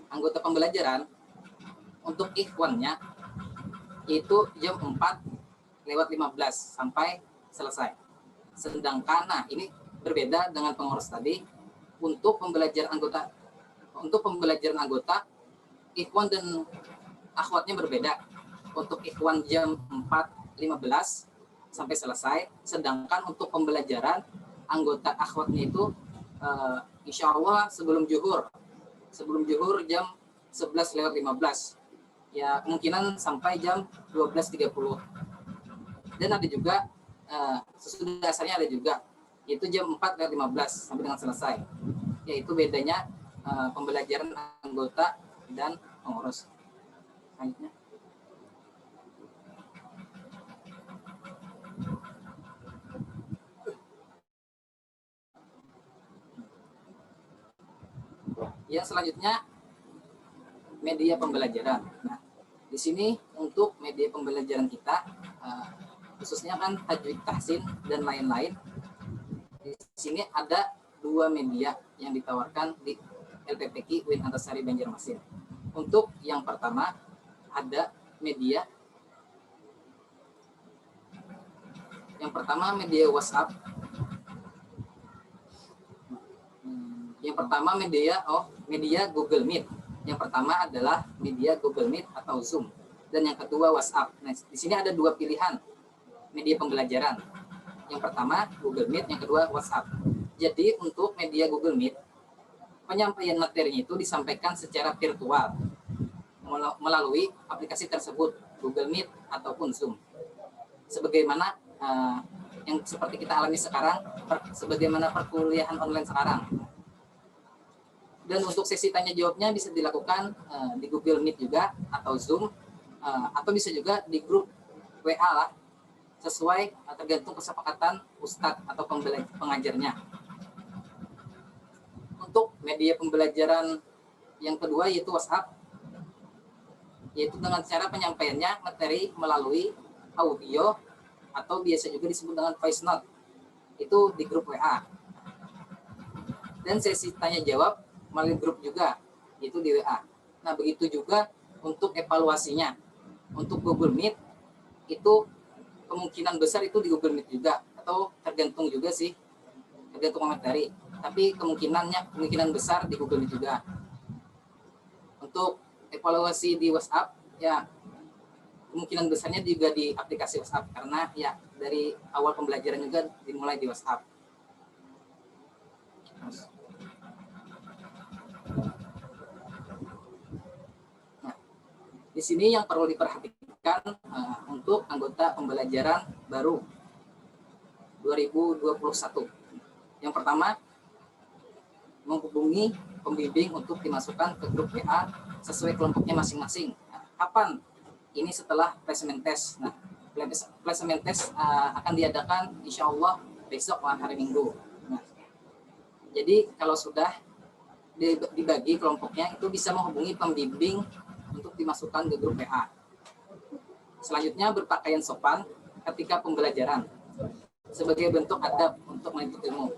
anggota pembelajaran untuk ikhwannya itu jam 4:15 sampai selesai. Sedangkan, nah ini berbeda dengan pengurus tadi. Untuk pembelajaran anggota, ikhwan dan akhwatnya berbeda. Untuk ikhwan jam 4:15 sampai selesai, sedangkan untuk pembelajaran anggota akhwatnya itu insya Allah sebelum zuhur jam 11:15. Ya kemungkinan sampai jam 12:30. Dan ada juga sesudah dasarnya ada juga, yaitu jam 4:15 sampai dengan selesai. Yaitu bedanya pembelajaran anggota dan pengurus. Selanjutnya. Yang selanjutnya media pembelajaran. Nah, Di sini untuk media pembelajaran kita, khususnya kan tajwid tahsin dan lain-lain. Di sini ada 2 media yang ditawarkan di LPPQ UIN Antasari Banjarmasin. Untuk yang pertama ada media WhatsApp. Yang pertama media Google Meet. Yang pertama adalah media Google Meet atau Zoom, dan yang kedua WhatsApp. Nah, di sini ada 2 pilihan media pembelajaran. Yang pertama Google Meet, yang kedua WhatsApp. Jadi untuk media Google Meet, penyampaian materinya itu disampaikan secara virtual melalui aplikasi tersebut, Google Meet ataupun Zoom. Sebagaimana yang seperti kita alami sekarang, sebagaimana perkuliahan online sekarang. Dan untuk sesi tanya jawabnya bisa dilakukan di Google Meet juga atau Zoom, atau bisa juga di grup WA lah, sesuai tergantung kesepakatan Ustadz atau pengajarnya. Untuk media pembelajaran yang kedua yaitu WhatsApp, yaitu dengan cara penyampaiannya materi melalui audio atau biasa juga disebut dengan voice note, itu di grup WA. Dan sesi tanya jawab melalui grup juga, itu di WA. Nah, begitu juga untuk evaluasinya. Untuk Google Meet itu kemungkinan besar itu di Google Meet juga, atau tergantung juga sih, tergantung materi. Tapi kemungkinan besar di Google Meet juga. Untuk evaluasi di WhatsApp, ya kemungkinan besarnya juga di aplikasi WhatsApp, karena ya dari awal pembelajaran juga dimulai di WhatsApp. Nah, di sini yang perlu diperhatikan untuk anggota pembelajaran baru 2021. Yang pertama, menghubungi pembimbing untuk dimasukkan ke grup WA sesuai kelompoknya masing-masing. Nah, kapan? Ini setelah placement test. Nah, placement test akan diadakan insya Allah besok hari Minggu. Nah, jadi kalau sudah dibagi kelompoknya, itu bisa menghubungi pembimbing untuk dimasukkan ke grup WA. Selanjutnya berpakaian sopan ketika pembelajaran sebagai bentuk adab untuk menuntut ilmu.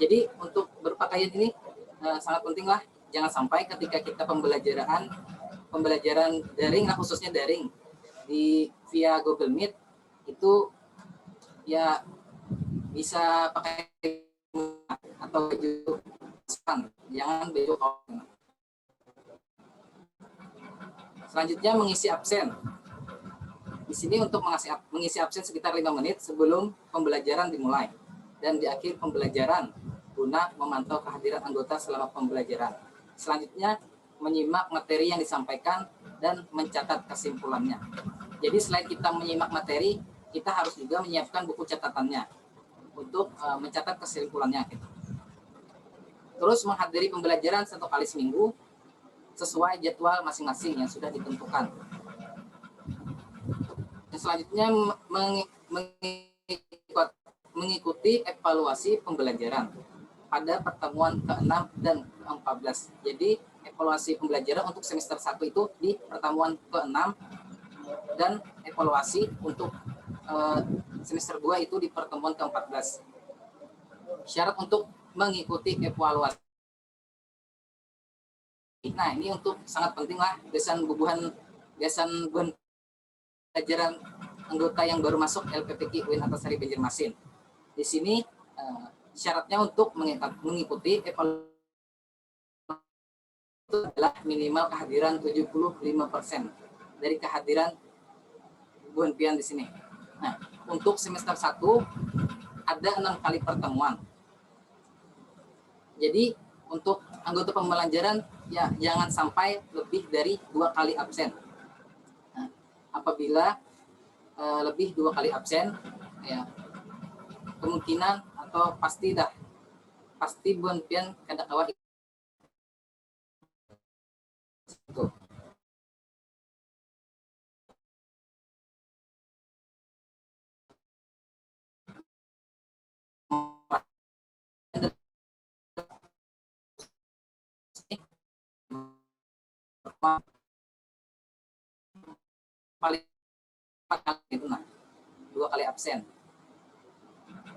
Jadi untuk berpakaian ini sangat penting lah. Jangan sampai ketika kita pembelajaran daring, khususnya daring via Google Meet, itu ya bisa pakai atau baju sopan, jangan baju kaos. Selanjutnya mengisi absen. Di sini untuk mengisi absen sekitar 5 menit sebelum pembelajaran dimulai dan di akhir pembelajaran guna memantau kehadiran anggota selama pembelajaran. Selanjutnya menyimak materi yang disampaikan dan mencatat kesimpulannya. Jadi selain kita menyimak materi, kita harus juga menyiapkan buku catatannya untuk mencatat kesimpulannya. Terus menghadiri pembelajaran 1 kali seminggu sesuai jadwal masing-masing yang sudah ditentukan. Dan selanjutnya mengikuti evaluasi pembelajaran pada pertemuan ke-6 dan ke-14. Jadi evaluasi pembelajaran untuk semester 1 itu di pertemuan ke-6, dan evaluasi untuk semester 2 itu di pertemuan ke-14. Syarat untuk mengikuti evaluasi. Nah, ini untuk sangat penting lah, gasan bubuhan pelajaran anggota yang baru masuk LPPQ UIN Antasari Banjarmasin. Di sini syaratnya untuk mengikuti evaluasi itu adalah minimal kehadiran 75% dari kehadiran Bu Pian di sini. Nah, untuk semester 1 ada 6 kali pertemuan. Jadi untuk anggota pembelajaran ya jangan sampai lebih dari 2 kali absen. Nah, apabila lebih 2 kali absen, ya kemungkinan atau pasti Bu Pian kada kawa itu. paling 4 kali itu, nah 2 kali absen.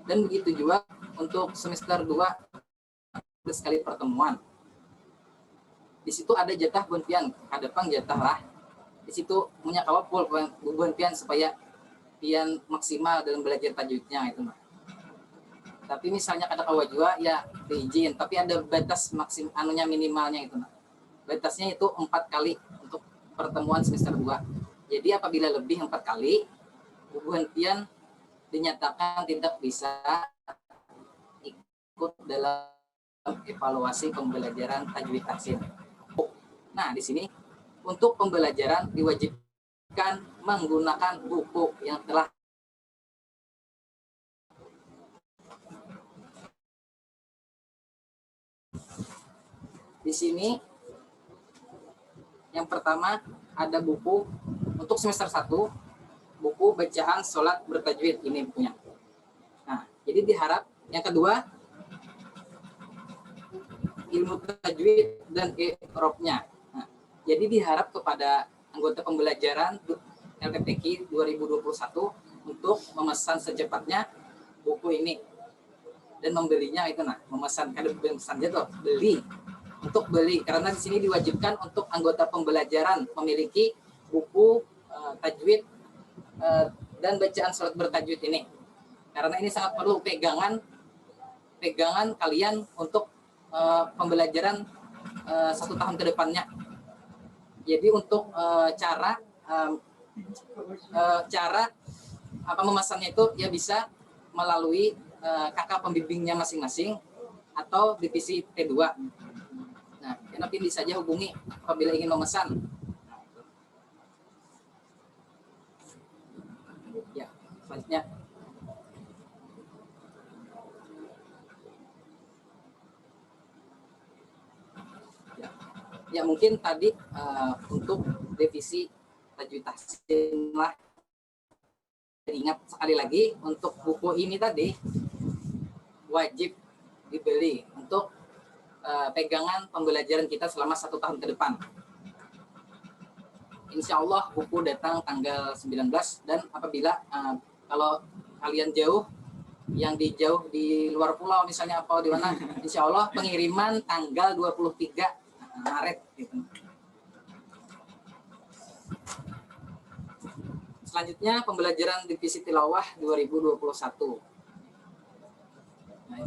Dan begitu juga untuk semester 2 sekali pertemuan. Di situ ada jatah buan pian, hadapang jatah lah. Di situ punya kawapul buan pian supaya pian maksimal dalam belajar tajwidnya itu, nah. Tapi misalnya ada kawa juga ya diizin, tapi ada batas minimalnya itu, nah. Batasnya itu 4 kali untuk pertemuan semester 2. Jadi apabila lebih 4 kali, buan pian dinyatakan tidak bisa ikut dalam evaluasi pembelajaran tajwid tahsin. Nah, di sini untuk pembelajaran diwajibkan menggunakan buku yang telah di sini. Yang pertama ada buku untuk semester 1, buku bacaan sholat bertajwid, ini bukunya. Nah, jadi diharap yang kedua ilmu tajwid dan i'rabnya. Nah, jadi diharap kepada anggota pembelajaran LPTQ 2021 untuk memesan secepatnya buku ini dan membelinya itu, nah, memesan aja tuh, beli. Untuk beli, karena di sini diwajibkan untuk anggota pembelajaran memiliki buku tajwid dan bacaan sholat bertajwid ini, karena ini sangat perlu pegangan kalian untuk pembelajaran 1 tahun ke depannya. Jadi untuk cara memesannya itu ya bisa melalui kakak pembimbingnya masing-masing atau divisi T2. Nah, nanti bisa saja hubungi apabila ingin memesan. Ya, selanjutnya. Ya mungkin tadi untuk divisi tajwid tahsin lah. Ingat sekali lagi, untuk buku ini tadi wajib dibeli untuk pegangan pembelajaran kita selama 1 tahun ke depan. Insya Allah buku datang tanggal 19, dan apabila kalau kalian jauh, yang jauh di luar pulau misalnya apa di mana, insya Allah pengiriman tanggal 23 Maret gitu. Selanjutnya pembelajaran divisi tilawah 2021. Nah,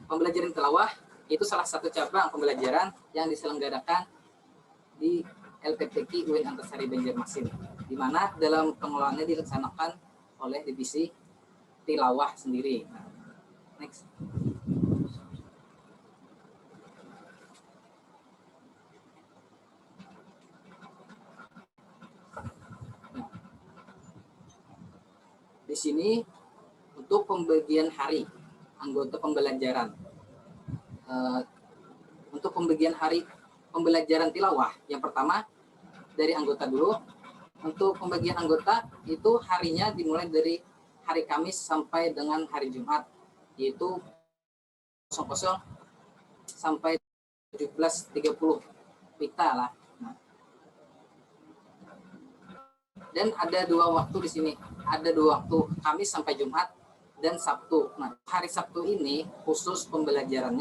pembelajaran tilawah itu salah satu cabang pembelajaran yang diselenggarakan di LPTQ UIN Antasari Banjarmasin, di mana dalam pengelolaannya dilaksanakan oleh divisi tilawah sendiri. Nah, next. Nah, di sini untuk pembagian hari anggota pembelajaran. Untuk pembagian hari pembelajaran tilawah, yang pertama dari anggota dulu. Untuk pembagian anggota itu harinya dimulai dari hari Kamis sampai dengan hari Jumat, yaitu 00 sampai 17.30 pita lah. Nah. Dan ada 2 waktu di sini, ada 2 waktu, Kamis sampai Jumat dan Sabtu. Nah, hari Sabtu ini khusus pembelajaran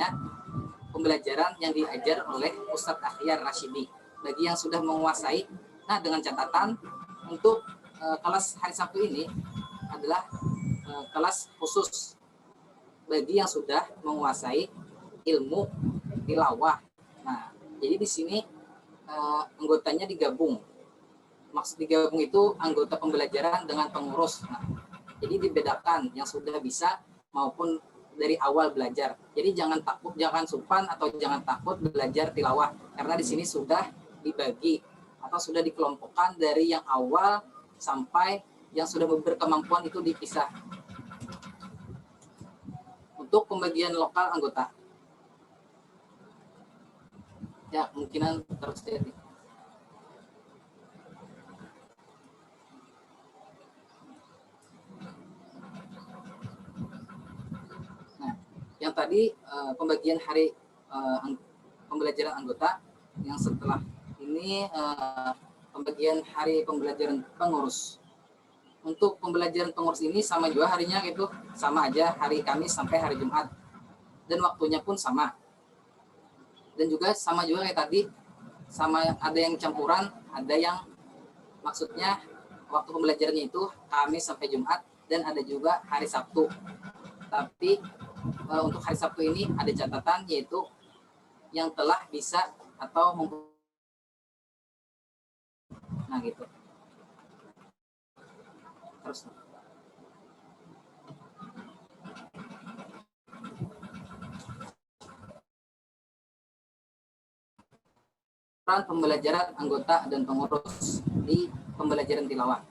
yang diajar oleh Ustadz Akhyar Rashidi bagi yang sudah menguasai. Nah, dengan catatan untuk kelas hari Sabtu ini adalah kelas khusus bagi yang sudah menguasai ilmu tilawah. Nah, jadi di sini anggotanya digabung. Maksud digabung itu anggota pembelajaran dengan pengurus. Nah, jadi dibedakan yang sudah bisa maupun dari awal belajar. Jadi jangan takut, jangan sungkan atau jangan takut belajar tilawah, karena di sini sudah dibagi atau sudah dikelompokkan dari yang awal sampai yang sudah berkemampuan itu dipisah. Untuk pembagian lokal anggota, ya kemungkinan terus terjadi. Yang tadi pembagian hari pembelajaran anggota, yang setelah ini pembagian hari pembelajaran pengurus. Untuk pembelajaran pengurus ini sama juga harinya gitu, sama aja hari Kamis sampai hari Jumat. Dan waktunya pun sama. Dan juga sama juga kayak tadi, sama ada yang campuran, ada yang maksudnya waktu pembelajarannya itu Kamis sampai Jumat, dan ada juga hari Sabtu. Tapi untuk hari Sabtu ini ada catatan, yaitu yang telah bisa atau nah gitu. Terus peran pembelajaran anggota dan pengurus di pembelajaran tilawah.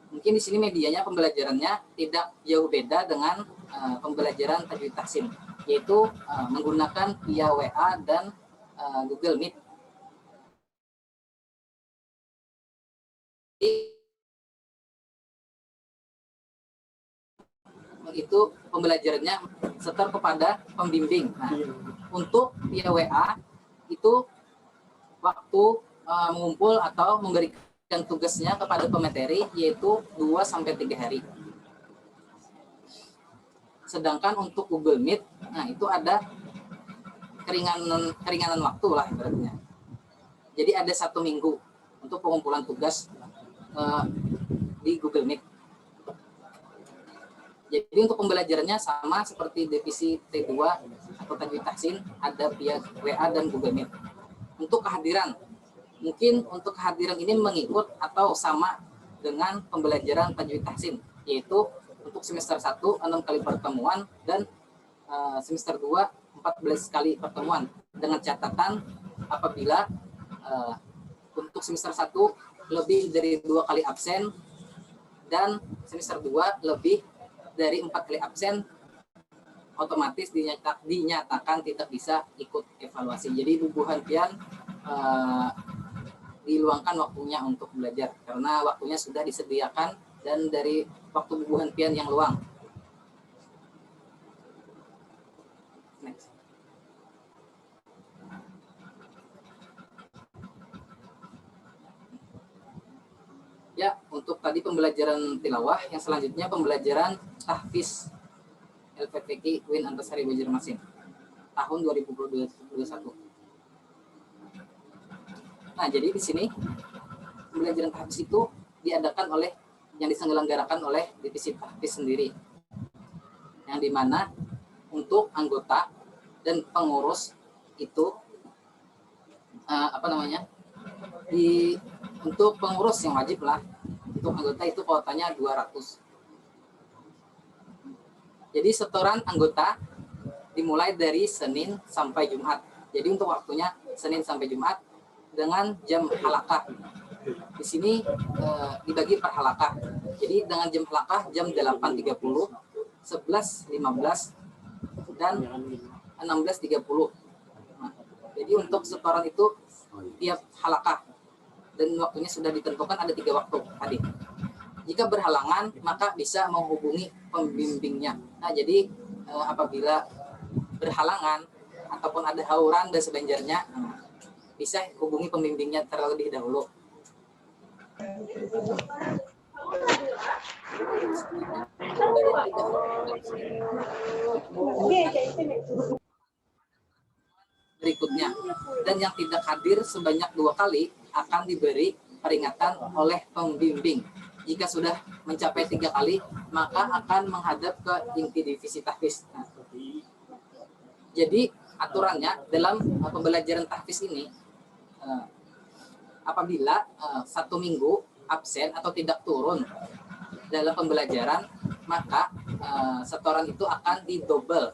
Mungkin di sini medianya pembelajarannya tidak jauh beda dengan pembelajaran tajwid tahsin, yaitu menggunakan via WA dan Google Meet. Itu pembelajarannya setor kepada pembimbing. Nah, untuk via WA itu waktu mengumpul atau memberikan tugasnya kepada pemateri yaitu 2-3 hari. Sedangkan untuk Google Meet, nah itu ada keringanan waktu lah ibaratnya. Jadi ada 1 minggu untuk pengumpulan tugas di Google Meet. Jadi untuk pembelajarannya sama seperti divisi T2 atau tajwid tahsin, ada via WA dan Google Meet. Untuk kehadiran, mungkin untuk kehadiran ini mengikut atau sama dengan pembelajaran tajwid tahsin, yaitu untuk semester 1 6 kali pertemuan dan semester 2 14 kali pertemuan, dengan catatan apabila untuk semester 1 lebih dari 2 kali absen dan semester 2 lebih dari 4 kali absen, otomatis dinyatakan tidak bisa ikut evaluasi. Jadi bubuhan pian diluangkan waktunya untuk belajar karena waktunya sudah disediakan dan dari waktu bubuhan pian yang luang. Next. Ya, untuk tadi pembelajaran tilawah, yang selanjutnya pembelajaran tahfiz LPPK UIN Antasari Banjarmasin tahun 2021. Nah, jadi di sini pembelajaran tahfiz itu diadakan oleh yang diselenggarakan oleh divisi tahfiz sendiri, yang dimana untuk anggota dan pengurus itu untuk pengurus yang wajib lah, untuk anggota itu kuotanya 200. Jadi setoran anggota dimulai dari Senin sampai Jumat. Jadi untuk waktunya Senin sampai Jumat dengan jam halakah. Di sini dibagi per halakah. Jadi dengan jam halakah jam 8.30, 11.15, dan 16.30. Nah, jadi untuk setoran itu tiap halakah. Dan waktunya sudah ditentukan ada 3 waktu tadi. Jika berhalangan, maka bisa menghubungi pembimbingnya. Nah, jadi apabila berhalangan ataupun ada hauran dan sebenarnya, bisa hubungi pembimbingnya terlebih dahulu. Berikutnya, dan yang tidak hadir sebanyak 2 kali akan diberi peringatan oleh pembimbing. Jika sudah mencapai 3 kali, maka akan menghadap ke inti divisi tahfiz. Nah, jadi aturannya dalam pembelajaran tahfiz ini, apabila 1 minggu absen atau tidak turun dalam pembelajaran, maka setoran itu akan didobel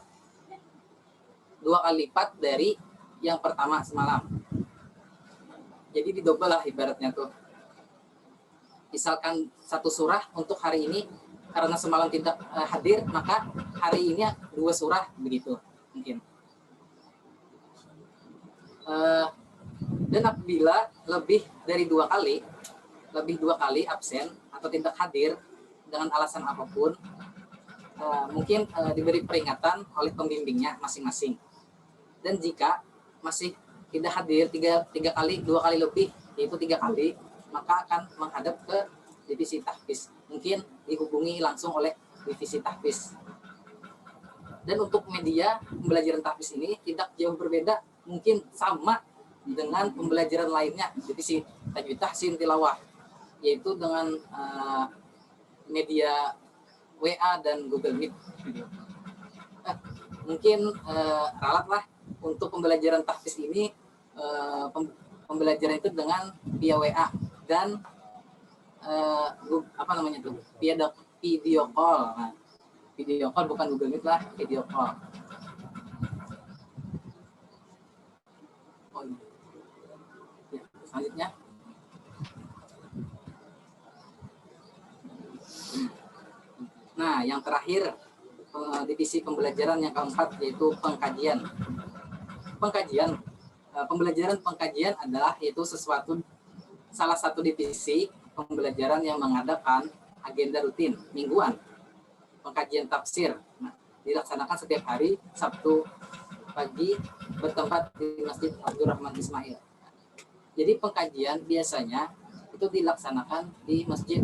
2 kali lipat dari yang pertama semalam. Jadi didobel lah ibaratnya tuh. Misalkan 1 surah untuk hari ini, karena semalam tidak hadir, maka hari ini 2 surah begitu mungkin. Dan apabila lebih dari 2 kali absen atau tidak hadir dengan alasan apapun, mungkin diberi peringatan oleh pembimbingnya masing-masing. Dan jika masih tidak hadir 3 kali, 2 kali lebih yaitu 3 kali, maka akan menghadap ke divisi tahfiz. Mungkin dihubungi langsung oleh divisi tahfiz. Dan untuk media pembelajaran tahfiz ini tidak jauh berbeda, mungkin sama dengan pembelajaran lainnya, divisi tajwid tahsin tilawah, yaitu dengan media WA dan Google Meet. Mungkin ralat lah untuk pembelajaran tahfiz ini, pembelajaran itu dengan via WA dan video call. Nah, video call bukan Google Meet lah, video call. Ya, selanjutnya. Nah, yang terakhir divisi pembelajaran yang keempat yaitu pengkajian. Pembelajaran pengkajian adalah salah satu divisi pembelajaran yang mengadakan agenda rutin mingguan pengkajian tafsir. Nah, dilaksanakan setiap hari Sabtu pagi bertempat di Masjid Abdurrahman Ismail. Jadi pengkajian biasanya itu dilaksanakan di Masjid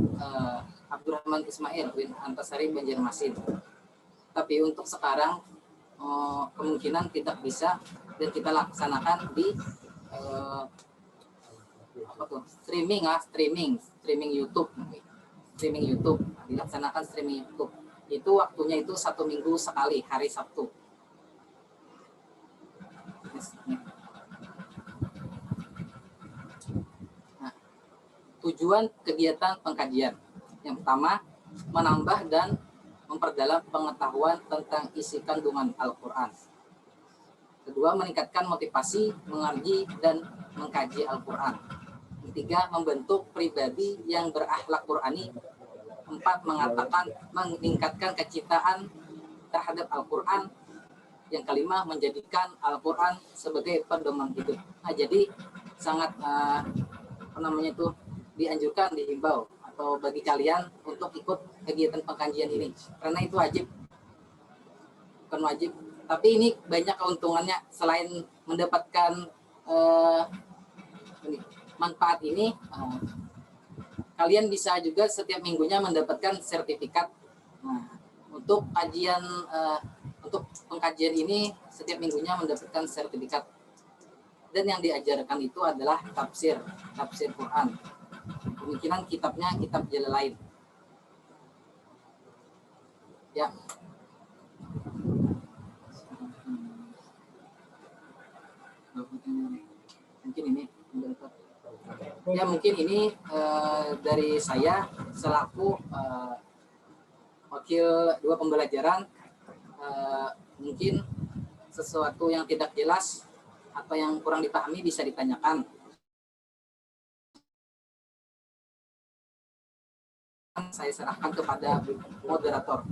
Abdurrahman Ismail, Antasari, Banjarmasin. Tapi untuk sekarang kemungkinan tidak bisa dan kita laksanakan di streaming YouTube. Dilaksanakan streaming YouTube. Itu waktunya itu 1 minggu sekali, hari Sabtu. Nah, tujuan kegiatan pengkajian. Yang pertama, menambah dan memperdalam pengetahuan tentang isi kandungan Al-Quran. Kedua, meningkatkan motivasi mengaji dan mengkaji Al-Quran. Ketiga, membentuk pribadi yang berakhlak Qurani. 4, meningkatkan kecintaan terhadap Al-Quran. Yang kelima, menjadikan Al-Quran sebagai pedoman hidup. Nah, jadi sangat dianjurkan, dihimbau atau bagi kalian untuk ikut kegiatan pengkajian ini, karena itu wajib, bukan wajib, tapi ini banyak keuntungannya. Selain mendapatkan manfaat ini, kalian bisa juga setiap minggunya mendapatkan sertifikat. Nah, untuk pengkajian ini setiap minggunya mendapatkan sertifikat, dan yang diajarkan itu adalah tafsir Quran. Kemungkinan kitabnya kitab jalan lain. Ya. Mungkin ini. Ya, mungkin ini dari saya selaku wakil 2 pembelajaran. Mungkin sesuatu yang tidak jelas atau yang kurang dipahami bisa ditanyakan. Saya serahkan kepada moderator.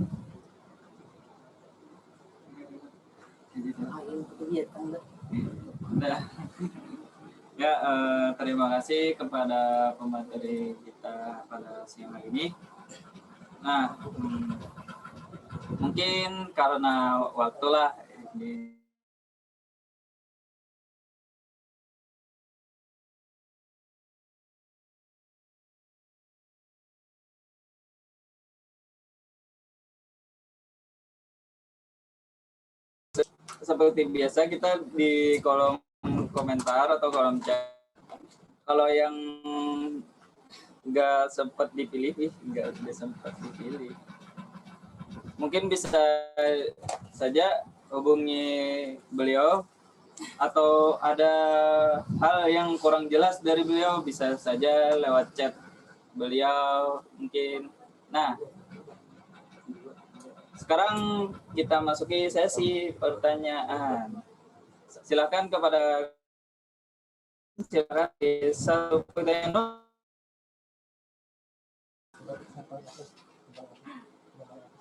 Nah, ya, terima kasih kepada pemateri kita pada siang hari ini. Nah, mungkin karena waktulah ini seperti biasa kita di kolom komentar atau kolom chat. Kalau yang nggak sempat dipilih, mungkin bisa saja hubungi beliau, atau ada hal yang kurang jelas dari beliau bisa saja lewat chat beliau mungkin. Nah, sekarang kita masuki sesi pertanyaan. Silakan di satu pertanyaan.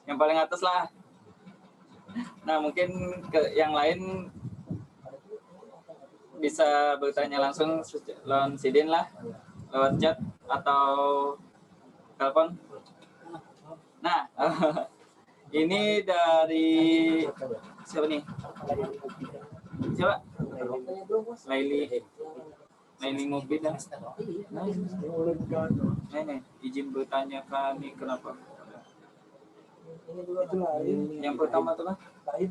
Yang paling atas lah. Nah, mungkin yang lain bisa bertanya langsung lawan Sidin lah, lewat chat atau telepon. Nah, ini dari siapa nih? Siapa? Laili. Nah ini ngopi dah. Nih, izin bertanya kami kenapa? Yang pertama tuh kan? 03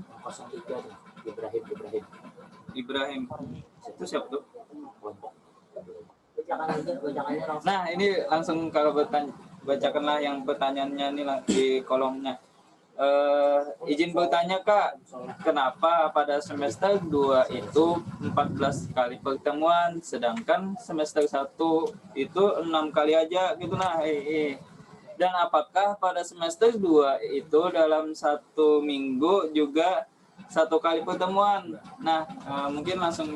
Ibrahim. Itu siapa tuh? Nah ini langsung kalau bertanya, bacakanlah yang pertanyaannya nih di kolomnya. Izin bertanya Kak, kenapa pada semester 2 itu 14 kali pertemuan, sedangkan semester 1 itu 6 kali aja gitu nah. Dan apakah pada semester 2 itu dalam 1 minggu juga 1 kali pertemuan? Nah, mungkin langsung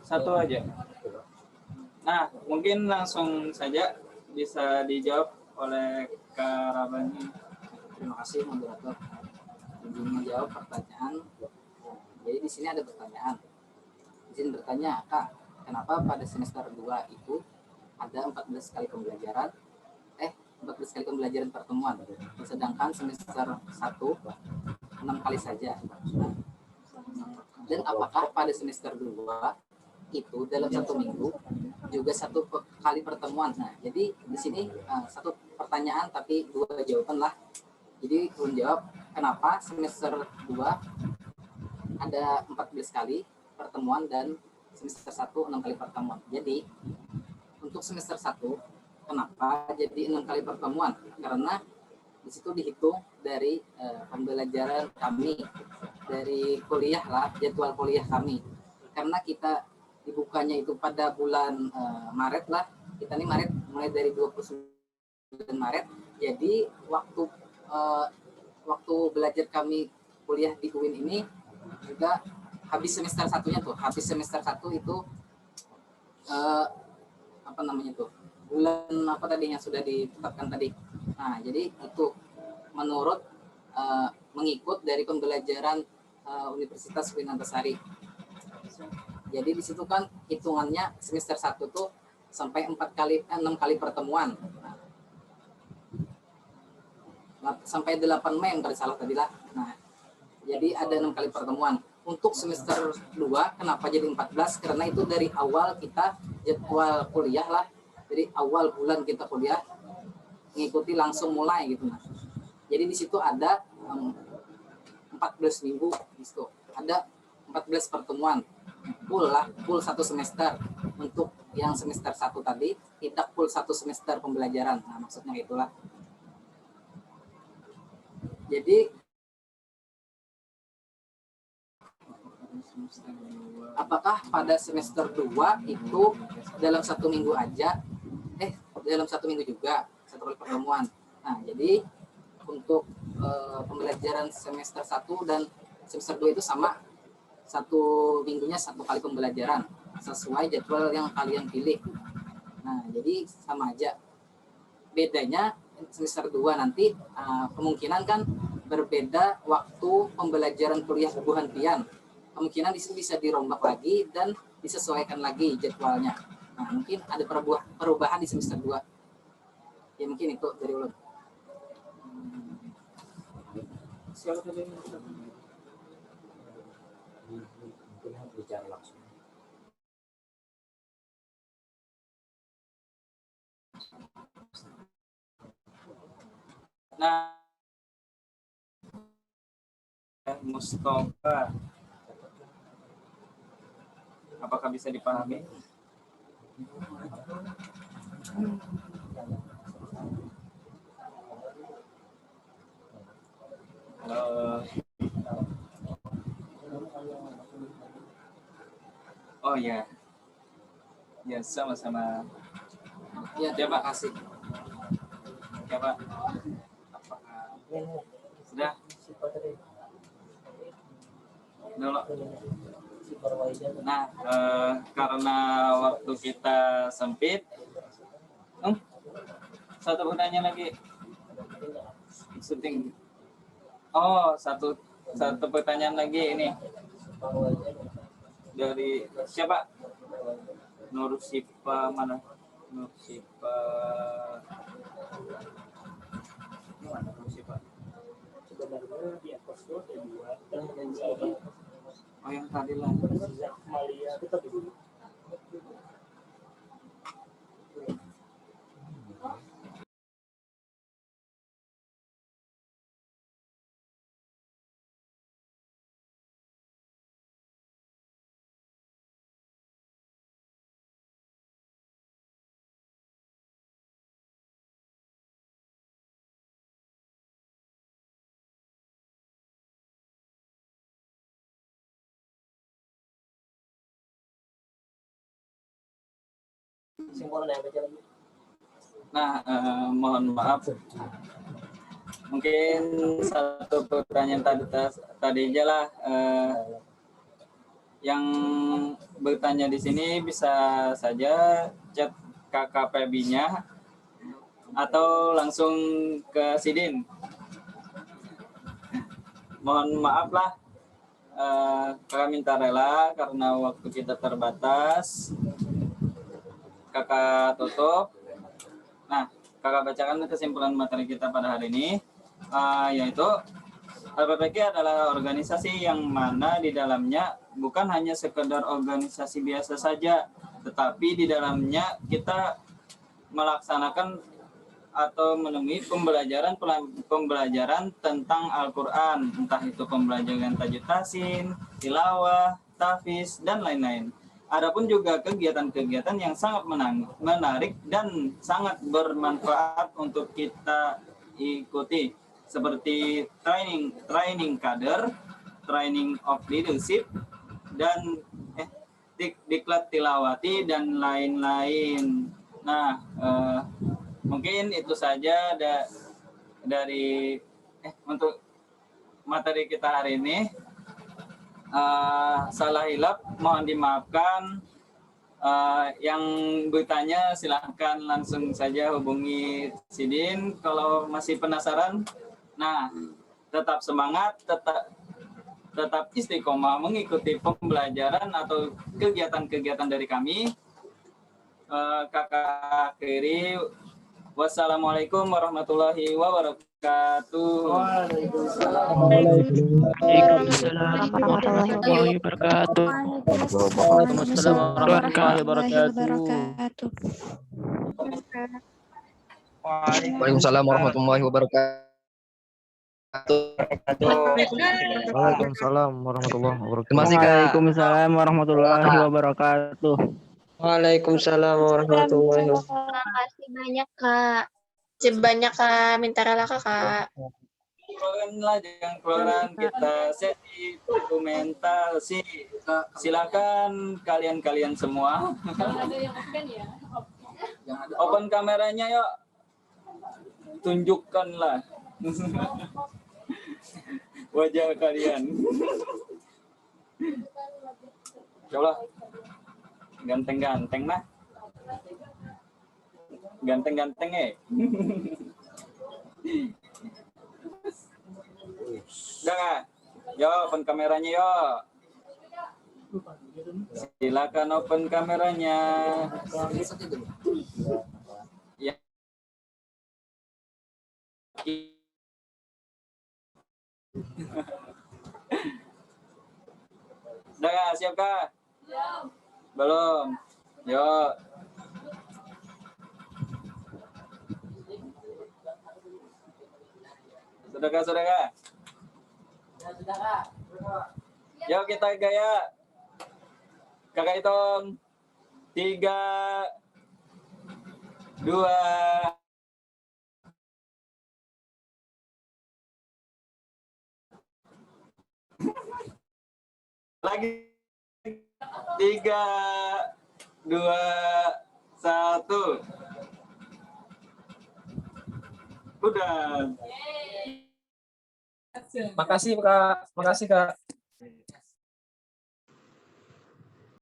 satu aja. Nah, mungkin langsung saja bisa dijawab oleh Kak Rabani. Terima kasih moderator. Izin menjawab pertanyaan. Jadi di sini ada pertanyaan. Izin bertanya, Kak, kenapa pada semester 2 itu ada 14 kali pembelajaran? 14 kali pembelajaran pertemuan. Sedangkan semester 1 6 kali saja. Dan apakah pada semester 2 itu dalam 1 minggu juga 1 kali pertemuan? Nah, jadi di sini 1 pertanyaan tapi 2 jawaban lah. Jadi belum jawab kenapa semester 2 ada 14 kali pertemuan dan semester 1 6 kali pertemuan. Jadi untuk semester 1 kenapa jadi 6 kali pertemuan? Karena di situ dihitung dari pembelajaran kami, dari kuliah lah, jadwal kuliah kami. Karena kita dibukanya itu pada bulan Maret lah, kita nih Maret mulai dari 29 Maret. Jadi waktu belajar kami kuliah di UIN ini juga habis semester 1-nya tuh, habis semester 1 itu apa namanya tuh, bulan apa tadi yang sudah ditetapkan tadi. Nah, jadi itu menurut mengikut dari pembelajaran Universitas UIN Antasari. Jadi di situ kan hitungannya semester 1 tuh sampai 6 kali pertemuan. Nah, sampai 8 Mei yang salah tadi lah. Nah, jadi ada 6 kali pertemuan. Untuk semester 2 kenapa jadi 14? Karena itu dari awal kita jadwal kuliah lah. Jadi awal bulan kita kuliah mengikuti langsung mulai gitu. Nah, jadi di situ ada 14 minggu di situ. Ada 14 pertemuan. Full 1 semester. Untuk yang semester 1 tadi tidak full 1 semester pembelajaran. Nah, maksudnya itulah. Jadi apakah pada semester 2 itu dalam 1 minggu aja? Dalam 1 minggu juga 1 kali pertemuan. Nah, jadi untuk pembelajaran semester 1 dan semester 2 itu sama, 1 minggunya 1 kali pembelajaran sesuai jadwal yang kalian pilih. Nah, jadi sama aja. Bedanya semester 2 nanti kemungkinan kan berbeda waktu pembelajaran kuliah berhentian. Kemungkinan di sini bisa dirombak lagi dan disesuaikan lagi jadwalnya. Nah, mungkin ada perubahan di semester 2. Ya mungkin itu dari ulun. Siapa tadi? Bicara langsung. Nah, Mustafa, apakah bisa dipahami? Oh ya, ya sama-sama. Ya, terima kasih. Ya Pak. Sudah. Dulu. Nah, karena waktu kita sempit, satu pertanyaan lagi. Syuting. Oh, satu pertanyaan lagi ini. Dari siapa? Nur Sipa mana? Nur Sipa. Mana Nur Sipa? Oh yang tadi lah. Nah, mohon maaf. Mungkin satu pertanyaan tadi aja lah. Yang bertanya di sini bisa saja chat KKPB-nya atau langsung ke Sidin. Mohon maaf lah. Kakak minta rela karena waktu kita terbatas. Kakak tutup. Nah, kakak bacakan kesimpulan materi kita pada hari ini, yaitu LPPK adalah organisasi yang mana di dalamnya bukan hanya sekedar organisasi biasa saja, tetapi di dalamnya kita melaksanakan atau menemui pembelajaran tentang Al-Quran, entah itu pembelajaran tajwid tasin, tilawah, tahfiz, dan lain-lain. Adapun juga kegiatan-kegiatan yang sangat menarik dan sangat bermanfaat untuk kita ikuti, seperti training kader, training of leadership, dan diklat tilawati dan lain-lain. Nah, mungkin itu saja dari untuk materi kita hari ini. Salah hilap mohon dimaafkan. Yang bertanya silahkan langsung saja hubungi Sidin kalau masih penasaran. Nah, tetap semangat, tetap istiqomah mengikuti pembelajaran atau kegiatan-kegiatan dari kami. Kakak akhiri, wassalamualaikum warahmatullahi wabarakatuh. Waalaikumsalam warahmatullahi wabarakatuh. Waalaikumsalam warahmatullahi wabarakatuh. Waalaikumsalam warahmatullahi wabarakatuh. Waalaikumsalam warahmatullahi wabarakatuh. Terima kasih, Kak. Waalaikumsalam warahmatullahi wabarakatuh. Waalaikumsalam warahmatullahi wabarakatuh. Terima kasih banyak, Kak. Sebanyak Kak, minta rela Kak. Keluaranlah jangan keluaran, kita sesi dokumentasi. Silakan kalian semua. Open kameranya yuk. Tunjukkanlah wajah kalian. Coba ganteng-ganteng nah. Ganteng-ganteng Udah, yo open kameranya yo. Silakan open kameranya. Ya. Udah kah? Siap kah? Belum. Yo. Sudah kah? Yuk kita gaya. Kakak hitung 3, 2, lagi 3, 2, 1. Udah. Makasih Kak.